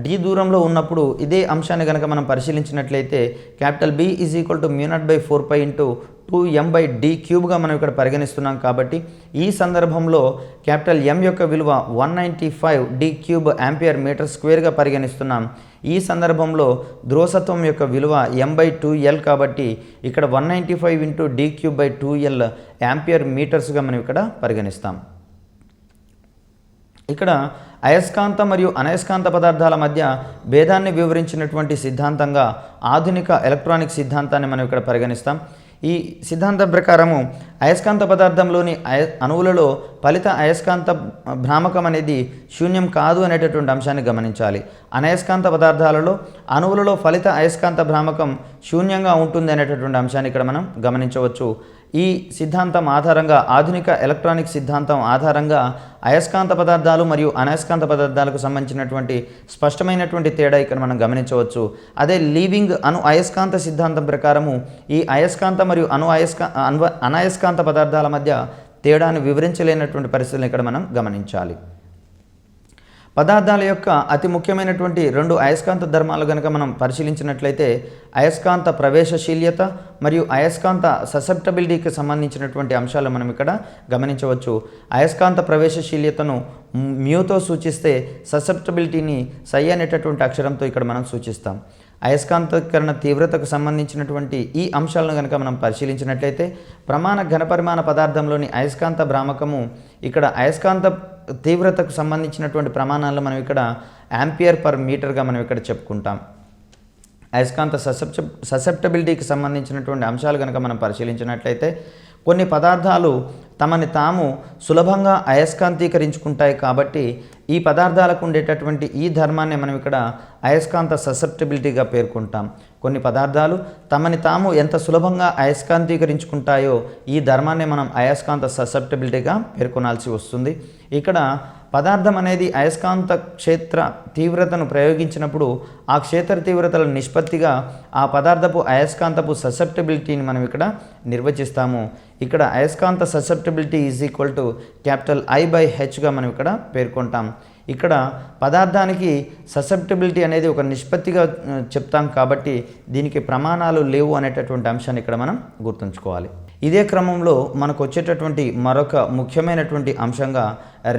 D దూరంలో ఉన్నప్పుడు ఇదే అంశాన్ని కనుక మనం పరిశీలించినట్లయితే B μ0/4π ఇంటూ 2M/d³ మనం ఇక్కడ పరిగణిస్తున్నాం. కాబట్టి ఈ సందర్భంలో M యొక్క విలువ 195 d³ ఆంపియర్/మీటర్² పరిగణిస్తున్నాం. ఈ సందర్భంలో ధ్రువసత్వం యొక్క విలువ M/2L కాబట్టి ఇక్కడ 195 × d³/2L ఆంపియర్/మీటర్స్గా మనం ఇక్కడ పరిగణిస్తాం. ఇక్కడ అయస్కాంత మరియు అనయస్కాంత పదార్థాల మధ్య భేదాన్ని వివరించినటువంటి సిద్ధాంతంగా ఆధునిక ఎలక్ట్రానిక్ సిద్ధాంతాన్ని మనం ఇక్కడ పరిగణిస్తాం. ఈ సిద్ధాంతం ప్రకారము అయస్కాంత పదార్థంలోని అణువులలో ఫలిత అయస్కాంత భ్రామకం అనేది శూన్యం కాదు అనేటటువంటి అంశాన్ని గమనించాలి. అనయస్కాంత పదార్థాలలో అణువులలో ఫలిత అయస్కాంత భ్రామకం శూన్యంగా ఉంటుంది అనేటటువంటి అంశాన్ని ఇక్కడ మనం గమనించవచ్చు. ఈ సిద్ధాంతం ఆధారంగా ఆధునిక ఎలక్ట్రానిక్ సిద్ధాంతం ఆధారంగా అయస్కాంత పదార్థాలు మరియు అనయస్కాంత పదార్థాలకు సంబంధించినటువంటి స్పష్టమైనటువంటి తేడా ఇక్కడ మనం గమనించవచ్చు. అదే లీవింగ్ అయస్కాంత సిద్ధాంతం ప్రకారము ఈ అయస్కాంత మరియు అనయస్కాంత పదార్థాల మధ్య తేడాను వివరించలేనటువంటి పరిస్థితులను ఇక్కడ మనం గమనించాలి. పదార్థాల యొక్క అతి ముఖ్యమైనటువంటి రెండు అయస్కాంత ధర్మాలు కనుక మనం పరిశీలించినట్లయితే అయస్కాంత ప్రవేశశీల్యత మరియు అయస్కాంత ససెప్టబిలిటీకి సంబంధించినటువంటి అంశాలు మనం ఇక్కడ గమనించవచ్చు. అయస్కాంత ప్రవేశశీల్యతను మ్యూతో సూచిస్తే ససెప్టబిలిటీని సై అనేటటువంటి అక్షరంతో ఇక్కడ మనం సూచిస్తాం. అయస్కాంతీకరణ తీవ్రతకు సంబంధించినటువంటి ఈ అంశాలను కనుక మనం పరిశీలించినట్లయితే ప్రమాణ ఘనపరిమాణ పదార్థంలోని అయస్కాంత భ్రామకము ఇక్కడ అయస్కాంత తీవ్రతకు సంబంధించినటువంటి ప్రమాణాలను మనం ఇక్కడ ఆంపియర్/మీటర్గా మనం ఇక్కడ చెప్పుకుంటాం. అయస్కాంత ససెప్టబిలిటీకి సంబంధించినటువంటి అంశాలు కనుక మనం పరిశీలించినట్లయితే కొన్ని పదార్థాలు తమని తాము సులభంగా అయస్కాంతీకరించుకుంటాయి కాబట్టి ఈ పదార్థాలకు ఉండేటటువంటి ఈ ధర్మాన్ని మనం ఇక్కడ అయస్కాంత ససెప్టబిలిటీగా పేర్కొంటాం. కొన్ని పదార్థాలు తమని తాము ఎంత సులభంగా అయస్కాంతీకరించుకుంటాయో ఈ ధర్మాన్ని మనం అయస్కాంత ససెప్టబిలిటీగా పేర్కొనాల్సి వస్తుంది. ఇక్కడ పదార్థం అనేది అయస్కాంత క్షేత్ర తీవ్రతను ప్రయోగించినప్పుడు ఆ క్షేత్ర తీవ్రతల నిష్పత్తిగా ఆ పదార్థపు అయస్కాంతపు ససెప్టబిలిటీని మనం ఇక్కడ నిర్వచిస్తాము. ఇక్కడ అయస్కాంత ససెప్టబిలిటీ I/Hగా మనం ఇక్కడ పేర్కొంటాం. ఇక్కడ పదార్థానికి ససెప్టబిలిటీ అనేది ఒక నిష్పత్తిగా చెప్తాం కాబట్టి దీనికి ప్రమాణాలు లేవు అనేటటువంటి అంశాన్ని ఇక్కడ మనం గుర్తుంచుకోవాలి. ఇదే క్రమంలో మనకు వచ్చేటటువంటి మరొక ముఖ్యమైనటువంటి అంశంగా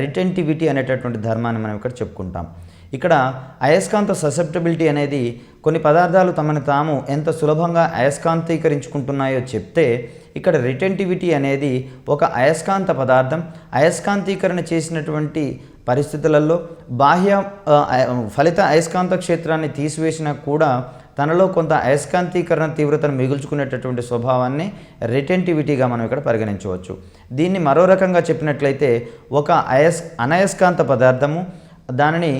రిటెంటివిటీ అనేటటువంటి ధర్మాన్ని మనం ఇక్కడ చెప్పుకుంటాం. ఇక్కడ అయస్కాంత ససెప్టబిలిటీ అనేది కొన్ని పదార్థాలు తమని తాము ఎంత సులభంగా అయస్కాంతీకరించుకుంటున్నాయో చెప్తే ఇక్కడ రిటెంటివిటీ అనేది ఒక అయస్కాంత పదార్థం అయస్కాంతీకరణ చేసినటువంటి పరిస్థితులలో బాహ్య ఫలిత అయస్కాంత క్షేత్రాన్ని తీసివేసినా కూడా తనలో కొంత అయస్కాంతీకరణ తీవ్రతను మిగుల్చుకునేటటువంటి స్వభావాన్ని రిటెంటివిటీగా మనం ఇక్కడ పరిగణించవచ్చు. దీన్ని మరో రకంగా చెప్పినట్లయితే ఒక అనయస్కాంత పదార్థము దానిని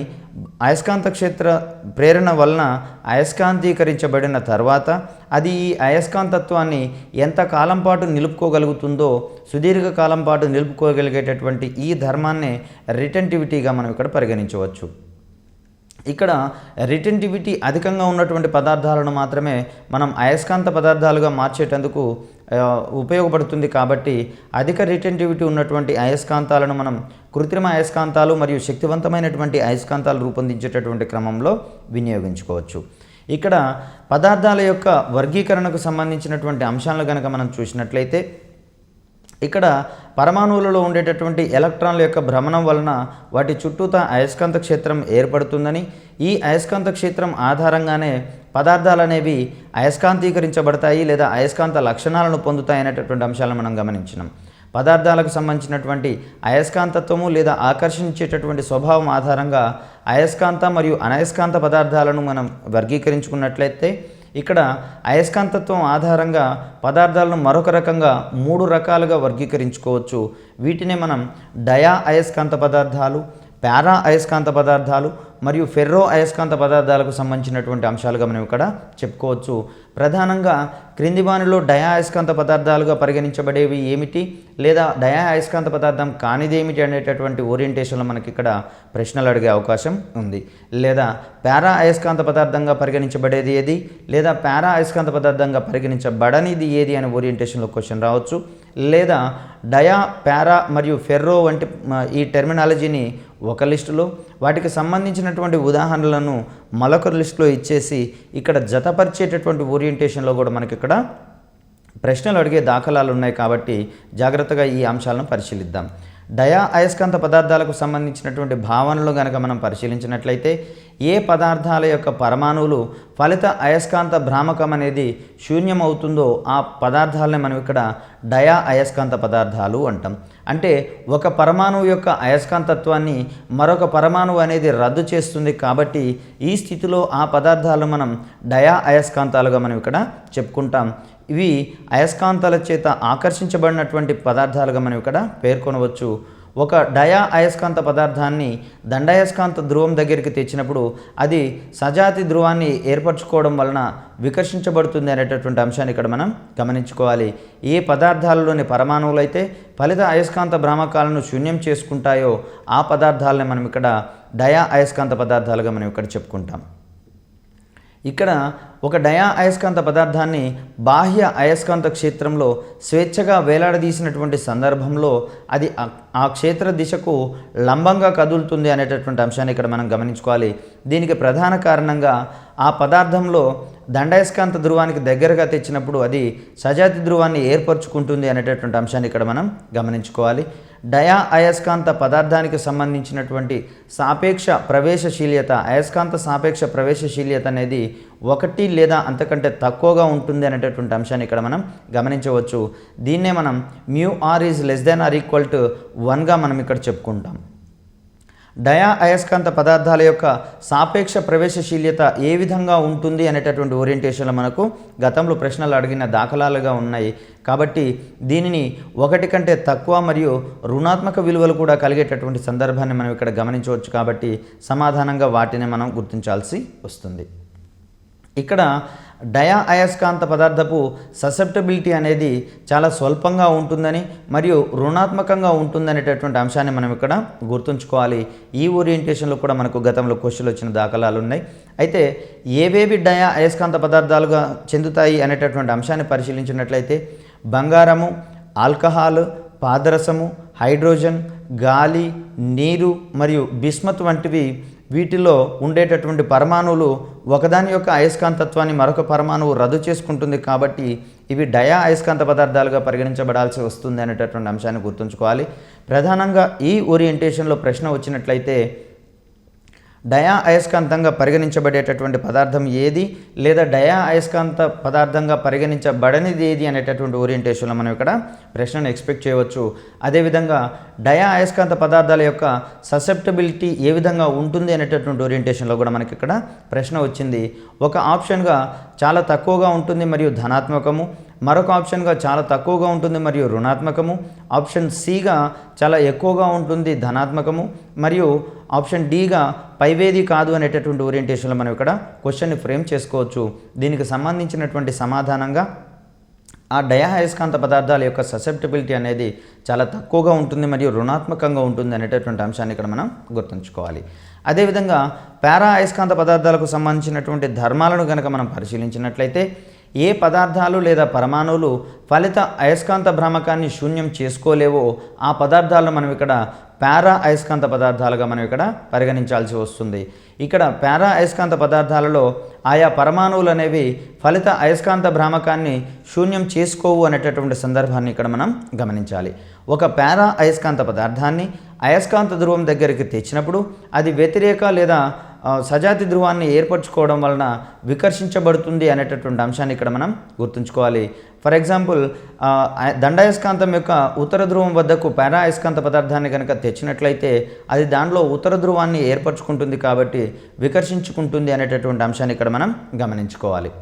అయస్కాంత క్షేత్ర ప్రేరణ వలన అయస్కాంతీకరించబడిన తర్వాత అది ఈ అయస్కాంతత్వాన్ని ఎంత కాలం పాటు నిలుపుకోగలుగుతుందో సుదీర్ఘ కాలం పాటు నిలుపుకోగలిగేటటువంటి ఈ ధర్మాన్ని రిటెంటివిటీగా మనం ఇక్కడ పరిగణించవచ్చు. ఇక్కడ రిటెంటివిటీ అధికంగా ఉన్నటువంటి పదార్థాలను మాత్రమే మనం అయస్కాంత పదార్థాలుగా మార్చేటందుకు ఉపయోగపడుతుంది కాబట్టి అధిక రిటెంటివిటీ ఉన్నటువంటి అయస్కాంతాలను మనం కృత్రిమ అయస్కాంతాలు మరియు శక్తివంతమైనటువంటి అయస్కాంతాలు రూపొందించేటటువంటి క్రమంలో వినియోగించుకోవచ్చు. ఇక్కడ పదార్థాల యొక్క వర్గీకరణకు సంబంధించినటువంటి అంశాలను కనుక మనం చూసినట్లయితే ఇక్కడ పరమాణువులలో ఉండేటటువంటి ఎలక్ట్రాన్ల యొక్క భ్రమణం వలన వాటి చుట్టూతా అయస్కాంత క్షేత్రం ఏర్పడుతుందని, ఈ అయస్కాంత క్షేత్రం ఆధారంగానే పదార్థాలు అనేవి అయస్కాంతీకరించబడతాయి లేదా అయస్కాంత లక్షణాలను పొందుతాయి అనేటటువంటి అంశాలను మనం గమనించినాం. పదార్థాలకు సంబంధించినటువంటి అయస్కాంతత్వము లేదా ఆకర్షించేటటువంటి స్వభావం ఆధారంగా అయస్కాంత మరియు అనయస్కాంత పదార్థాలను మనం వర్గీకరించుకున్నట్లయితే, ఇక్కడ అయస్కాంతత్వం ఆధారంగా పదార్థాలను మరొక రకంగా 3 రకాలుగా వర్గీకరించుకోవచ్చు. వీటిని మనం డయా అయస్కాంత పదార్థాలు, పారా అయస్కాంత పదార్థాలు మరియు ఫెర్రో అయస్కాంత పదార్థాలకు సంబంధించినటువంటి అంశాలుగా మనం ఇక్కడ చెప్పుకోవచ్చు. ప్రధానంగా క్రింది వానిలో డయా అయస్కాంత పదార్థాలుగా పరిగణించబడేవి ఏమిటి, లేదా డయా అయస్కాంత పదార్థం కానిదేమిటి అనేటటువంటి ఓరియంటేషన్లో మనకి ఇక్కడ ప్రశ్నలు అడిగే అవకాశం ఉంది. లేదా పారా అయస్కాంత పదార్థంగా పరిగణించబడేది ఏది, లేదా పారా అయస్కాంత పదార్థంగా పరిగణించబడనిది ఏది అనే ఓరియంటేషన్లో క్వశ్చన్ రావచ్చు. లేదా డయా, పారా మరియు ఫెర్రో వంటి ఈ టెర్మినాలజీని ఒక లిస్టులో, వాటికి సంబంధించినటువంటి ఉదాహరణలను మరొక లిస్టులో ఇచ్చేసి ఇక్కడ జతపరిచేటటువంటి ఓరియంటేషన్లో కూడా మనకి ఇక్కడ ప్రశ్నలు అడిగే దాఖలాలు ఉన్నాయి. కాబట్టి జాగ్రత్తగా ఈ అంశాలను పరిశీలిద్దాం. డయా అయస్కాంత పదార్థాలకు సంబంధించినటువంటి భావనలు కనుక మనం పరిశీలించినట్లయితే, ఏ పదార్థాల యొక్క పరమాణువులు ఫలిత అయస్కాంత భ్రామకం అనేది శూన్యమవుతుందో ఆ పదార్థాలని మనం ఇక్కడ డయా అయస్కాంత పదార్థాలు అంటాం. అంటే ఒక పరమాణువు యొక్క అయస్కాంతత్వాన్ని మరొక పరమాణువు అనేది రద్దు చేస్తుంది. కాబట్టి ఈ స్థితిలో ఆ పదార్థాలను మనం డయా అయస్కాంతాలుగా మనం ఇక్కడ చెప్పుకుంటాం. ఇవి అయస్కాంతాల చేత ఆకర్షించబడినటువంటి పదార్థాలుగా మనం ఇక్కడ పేర్కొనవచ్చు. ఒక డయా అయస్కాంత పదార్థాన్ని దండాయస్కాంత ధ్రువం దగ్గరికి తెచ్చినప్పుడు అది సజాతి ధ్రువాన్ని ఏర్పరచుకోవడం వలన వికర్షించబడుతుంది అనేటటువంటి అంశాన్ని ఇక్కడ మనం గమనించుకోవాలి. ఏ పదార్థాలలోని పరమాణువులైతే ఫలిత అయస్కాంత భ్రామకాలను శూన్యం చేసుకుంటాయో ఆ పదార్థాలని మనం ఇక్కడ డయా అయస్కాంత పదార్థాలుగా మనం ఇక్కడ చెప్పుకుంటాం. ఇక్కడ ఒక డయా అయస్కాంత పదార్థాన్ని బాహ్య అయస్కాంత క్షేత్రంలో స్వేచ్ఛగా వేలాడదీసినటువంటి సందర్భంలో అది ఆ క్షేత్ర దిశకు లంబంగా కదులుతుంది అనేటటువంటి అంశాన్ని ఇక్కడ మనం గమనించుకోవాలి. దీనికి ప్రధాన కారణంగా ఆ పదార్థంలో దండాయస్కాంత ధ్రువానికి దగ్గరగా తెచ్చినప్పుడు అది సజాతి ధ్రువాన్ని ఏర్పరచుకుంటుంది అనేటటువంటి అంశాన్ని ఇక్కడ మనం గమనించుకోవాలి. డయా అయస్కాంత పదార్థానికి సంబంధించినటువంటి సాపేక్ష ప్రవేశశీల్యత, అయస్కాంత సాపేక్ష ప్రవేశశీల్యత అనేది 1 లేదా అంతకంటే తక్కువగా ఉంటుంది అనేటటువంటి అంశాన్ని ఇక్కడ మనం గమనించవచ్చు. దీన్నే మనం μr=1గా మనం ఇక్కడ చెప్పుకుంటాం. డయా అయస్కాంత పదార్థాల యొక్క సాపేక్ష ప్రవేశశీల్యత ఏ విధంగా ఉంటుంది అనేటటువంటి ఓరియంటేషన్లో మనకు గతంలో ప్రశ్నలు అడిగిన దాఖలాలుగా ఉన్నాయి. కాబట్టి దీనిని 1 కంటే తక్కువ మరియు రుణాత్మక విలువలు కూడా కలిగేటటువంటి సందర్భాన్ని మనం ఇక్కడ గమనించవచ్చు. కాబట్టి సమాధానంగా వాటిని మనం గుర్తించాల్సి వస్తుంది. ఇక్కడ డయా అయస్కాంత పదార్థపు ససెప్టబిలిటీ అనేది చాలా స్వల్పంగా ఉంటుందని మరియు రుణాత్మకంగా ఉంటుందనేటటువంటి అంశాన్ని మనం ఇక్కడ గుర్తుంచుకోవాలి. ఈ ఓరియంటేషన్లో కూడా మనకు గతంలో క్వశ్చన్లు వచ్చిన దాఖలాలు ఉన్నాయి. అయితే ఏవేవి డయా అయస్కాంత పదార్థాలుగా చెందుతాయి అనేటటువంటి అంశాన్ని పరిశీలించినట్లయితే, బంగారము, ఆల్కహాల్, పాదరసము, హైడ్రోజన్, గాలి, నీరు మరియు బిస్మత్ వంటివి వీటిలో ఉండేటటువంటి పరమాణువులు ఒకదాని యొక్క అయస్కాంతత్వాన్ని మరొక పరమాణువు రద్దు చేసుకుంటుంది. కాబట్టి ఇవి డయా అయస్కాంత పదార్థాలుగా పరిగణించబడాల్సి వస్తుంది అనేటటువంటి అంశాన్ని గుర్తుంచుకోవాలి. ప్రధానంగా ఈ ఓరియంటేషన్లో ప్రశ్న వచ్చినట్లయితే డయా అయస్కాంతంగా పరిగణించబడేటటువంటి పదార్థం ఏది, లేదా డయా అయస్కాంత పదార్థంగా పరిగణించబడనిది ఏది అనేటటువంటి ఓరియంటేషన్లో మనం ఇక్కడ ప్రశ్నను ఎక్స్పెక్ట్ చేయవచ్చు. అదేవిధంగా డయా అయస్కాంత పదార్థాల యొక్క ససెప్టబిలిటీ ఏ విధంగా ఉంటుంది అనేటటువంటి ఓరియంటేషన్లో కూడా మనకి ఇక్కడ ప్రశ్న వచ్చింది. ఒక ఆప్షన్గా చాలా తక్కువగా ఉంటుంది మరియు ధనాత్మకము, మరొక ఆప్షన్గా చాలా తక్కువగా ఉంటుంది మరియు రుణాత్మకము, ఆప్షన్ సిగా చాలా ఎక్కువగా ఉంటుంది ధనాత్మకము, మరియు ఆప్షన్ డిగా పైవేది కాదు అనేటటువంటి ఓరియంటేషన్లో మనం ఇక్కడ క్వశ్చన్ని ఫ్రేమ్ చేసుకోవచ్చు. దీనికి సంబంధించినటువంటి సమాధానంగా ఆ డయా అయస్కాంత పదార్థాల యొక్క ససెప్టబిలిటీ అనేది చాలా తక్కువగా ఉంటుంది మరియు రుణాత్మకంగా ఉంటుంది అనేటటువంటి అంశాన్ని ఇక్కడ మనం గుర్తుంచుకోవాలి. అదేవిధంగా పారా అయస్కాంత పదార్థాలకు సంబంధించినటువంటి ధర్మాలను కనుక మనం పరిశీలించినట్లయితే, ఏ పదార్థాలు లేదా పరమాణువులు ఫలిత అయస్కాంత భ్రామకాన్ని శూన్యం చేసుకోలేవో ఆ పదార్థాలను మనం ఇక్కడ పారా అయస్కాంత పదార్థాలుగా మనం ఇక్కడ పరిగణించాల్సి వస్తుంది. ఇక్కడ పారా అయస్కాంత పదార్థాలలో ఆయా పరమాణువులు అనేవి ఫలిత అయస్కాంత భ్రామకాన్ని శూన్యం చేసుకోవు అనేటటువంటి సందర్భాన్ని ఇక్కడ మనం గమనించాలి. ఒక పారా అయస్కాంత పదార్థాన్ని అయస్కాంత ధ్రువం దగ్గరికి తెచ్చినప్పుడు అది వ్యతిరేక లేదా సజాతి ధ్రువాన్ని ఏర్పరచుకోవడం వలన వికర్షించబడుతుంది అనేటటువంటి అంశాన్ని ఇక్కడ మనం గుర్తుంచుకోవాలి. ఫర్ ఎగ్జాంపుల్, దండాయస్కాంతం యొక్క ఉత్తర ధ్రువం వద్దకు పారా అయస్కాంత పదార్థాన్ని కనుక తెచ్చినట్లయితే అది దానిలో ఉత్తర ధ్రువాన్ని ఏర్పరచుకుంటుంది కాబట్టి వికర్షించుకుంటుంది అనేటటువంటి అంశాన్ని ఇక్కడ మనం గమనించుకోవాలి.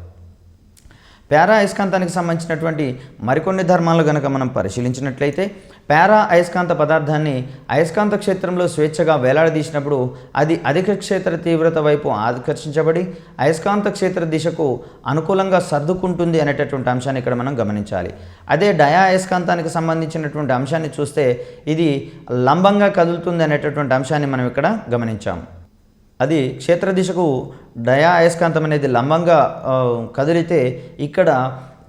పారా అయస్కాంతానికి సంబంధించినటువంటి మరికొన్ని ధర్మాలు కనుక మనం పరిశీలించినట్లయితే పారా అయస్కాంత పదార్థాన్ని అయస్కాంత క్షేత్రంలో స్వేచ్ఛగా వేలాడదీసినప్పుడు అది అధిక క్షేత్ర తీవ్రత వైపు ఆకర్షించబడి అయస్కాంత క్షేత్ర దిశకు అనుకూలంగా సర్దుకుంటుంది అనేటటువంటి అంశాన్ని ఇక్కడ మనం గమనించాలి. అదే డయా అయస్కాంతానికి సంబంధించినటువంటి అంశాన్ని చూస్తే ఇది లంబంగా కదులుతుంది అనేటటువంటి అంశాన్ని మనం ఇక్కడ గమనించాము. అది క్షేత్ర దిశకు డయా అయస్కాంతం అనేది లంబంగా కదిలితే ఇక్కడ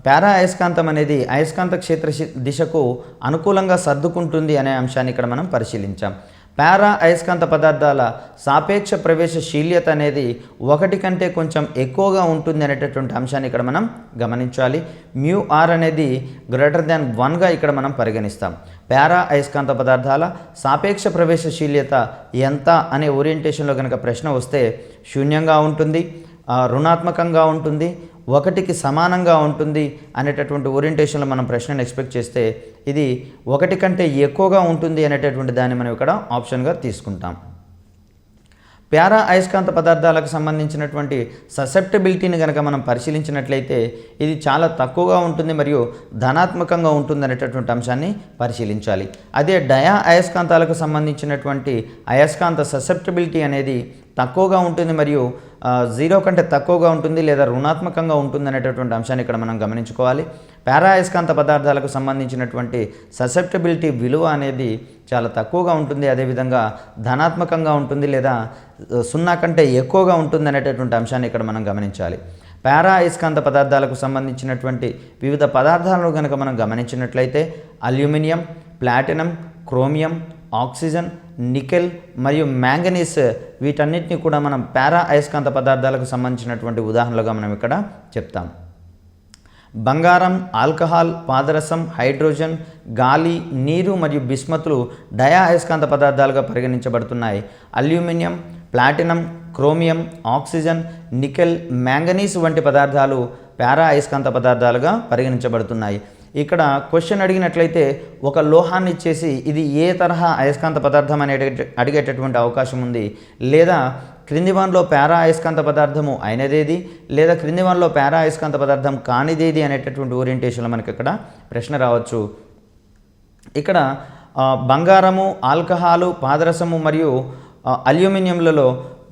పారా అయస్కాంతం అనేది అయస్కాంత క్షేత్ర దిశకు అనుకూలంగా సర్దుకుంటుంది అనే అంశాన్ని ఇక్కడ మనం పరిశీలించాం. పారా అయస్కాంత పదార్థాల సాపేక్ష ప్రవేశశీల్యత అనేది ఒకటి కంటే కొంచెం ఎక్కువగా ఉంటుంది అనేటటువంటి అంశాన్ని ఇక్కడ మనం గమనించాలి. μr అనేది >1గా ఇక్కడ మనం పరిగణిస్తాం. పారా అయస్కాంత పదార్థాల సాపేక్ష ప్రవేశశీల్యత ఎంత అనే ఓరియంటేషన్లో కనుక ప్రశ్న వస్తే శూన్యంగా ఉంటుంది, రుణాత్మకంగా ఉంటుంది, 1కి సమానంగా ఉంటుంది అనేటటువంటి ఓరియంటేషన్లో మనం ప్రశ్నను ఎక్స్పెక్ట్ చేస్తే ఇది 1 కంటే ఎక్కువగా ఉంటుంది అనేటటువంటి దాన్ని మనం ఇక్కడ ఆప్షన్గా తీసుకుంటాం. పారా అయస్కాంత పదార్థాలకు సంబంధించినటువంటి ససెప్టబిలిటీని కనుక మనం పరిశీలించినట్లయితే ఇది చాలా తక్కువగా ఉంటుంది మరియు ధనాత్మకంగా ఉంటుంది అనేటటువంటి అంశాన్ని పరిశీలించాలి. అదే డయా అయస్కాంతాలకు సంబంధించినటువంటి అయస్కాంత ససెప్టబిలిటీ అనేది తక్కువగా ఉంటుంది మరియు 0 కంటే తక్కువగా ఉంటుంది లేదా రుణాత్మకంగా ఉంటుంది అనేటటువంటి అంశాన్ని ఇక్కడ మనం గమనించుకోవాలి. పారా అయస్కాంత పదార్థాలకు సంబంధించినటువంటి ససెప్టబిలిటీ విలువ అనేది చాలా తక్కువగా ఉంటుంది, అదేవిధంగా ధనాత్మకంగా ఉంటుంది లేదా 0 కంటే ఎక్కువగా ఉంటుంది అనేటటువంటి అంశాన్ని ఇక్కడ మనం గమనించాలి. పారా అయస్కాంత పదార్థాలకు సంబంధించినటువంటి వివిధ పదార్థాలను కనుక మనం గమనించినట్లయితే aluminium, platinum, chromium, oxygen, nickel మరియు మ్యాంగనీస్ వీటన్నిటిని కూడా మనం పారా అయస్కాంత పదార్థాలకు సంబంధించినటువంటి ఉదాహరణలుగా మనం ఇక్కడ చెప్తాం. బంగారం, ఆల్కహాల్, పాదరసం, హైడ్రోజన్, గాలి, నీరు మరియు బిస్మతులు డయా అయస్కాంత పదార్థాలుగా పరిగణించబడుతున్నాయి. Aluminium, platinum, chromium, oxygen, nickel, manganese వంటి పదార్థాలు పారా అయస్కాంత పదార్థాలుగా పరిగణించబడుతున్నాయి. ఇక్కడ క్వశ్చన్ అడిగినట్లయితే ఒక లోహాన్ని ఇచ్చేసి ఇది ఏ తరహా అయస్కాంత పదార్థం అని అడిగేటటువంటి అవకాశం ఉంది, లేదా క్రింది వన్లో పారా అయస్కాంత పదార్థము అయినదేది లేదా క్రింది వన్లో పారా అయస్కాంత పదార్థం కానిదేది అనేటటువంటి ఓరియంటేషన్లో మనకి ఇక్కడ ప్రశ్న రావచ్చు. ఇక్కడ బంగారము, ఆల్కహాలు, పాదరసము మరియు అల్యూమినియంలలో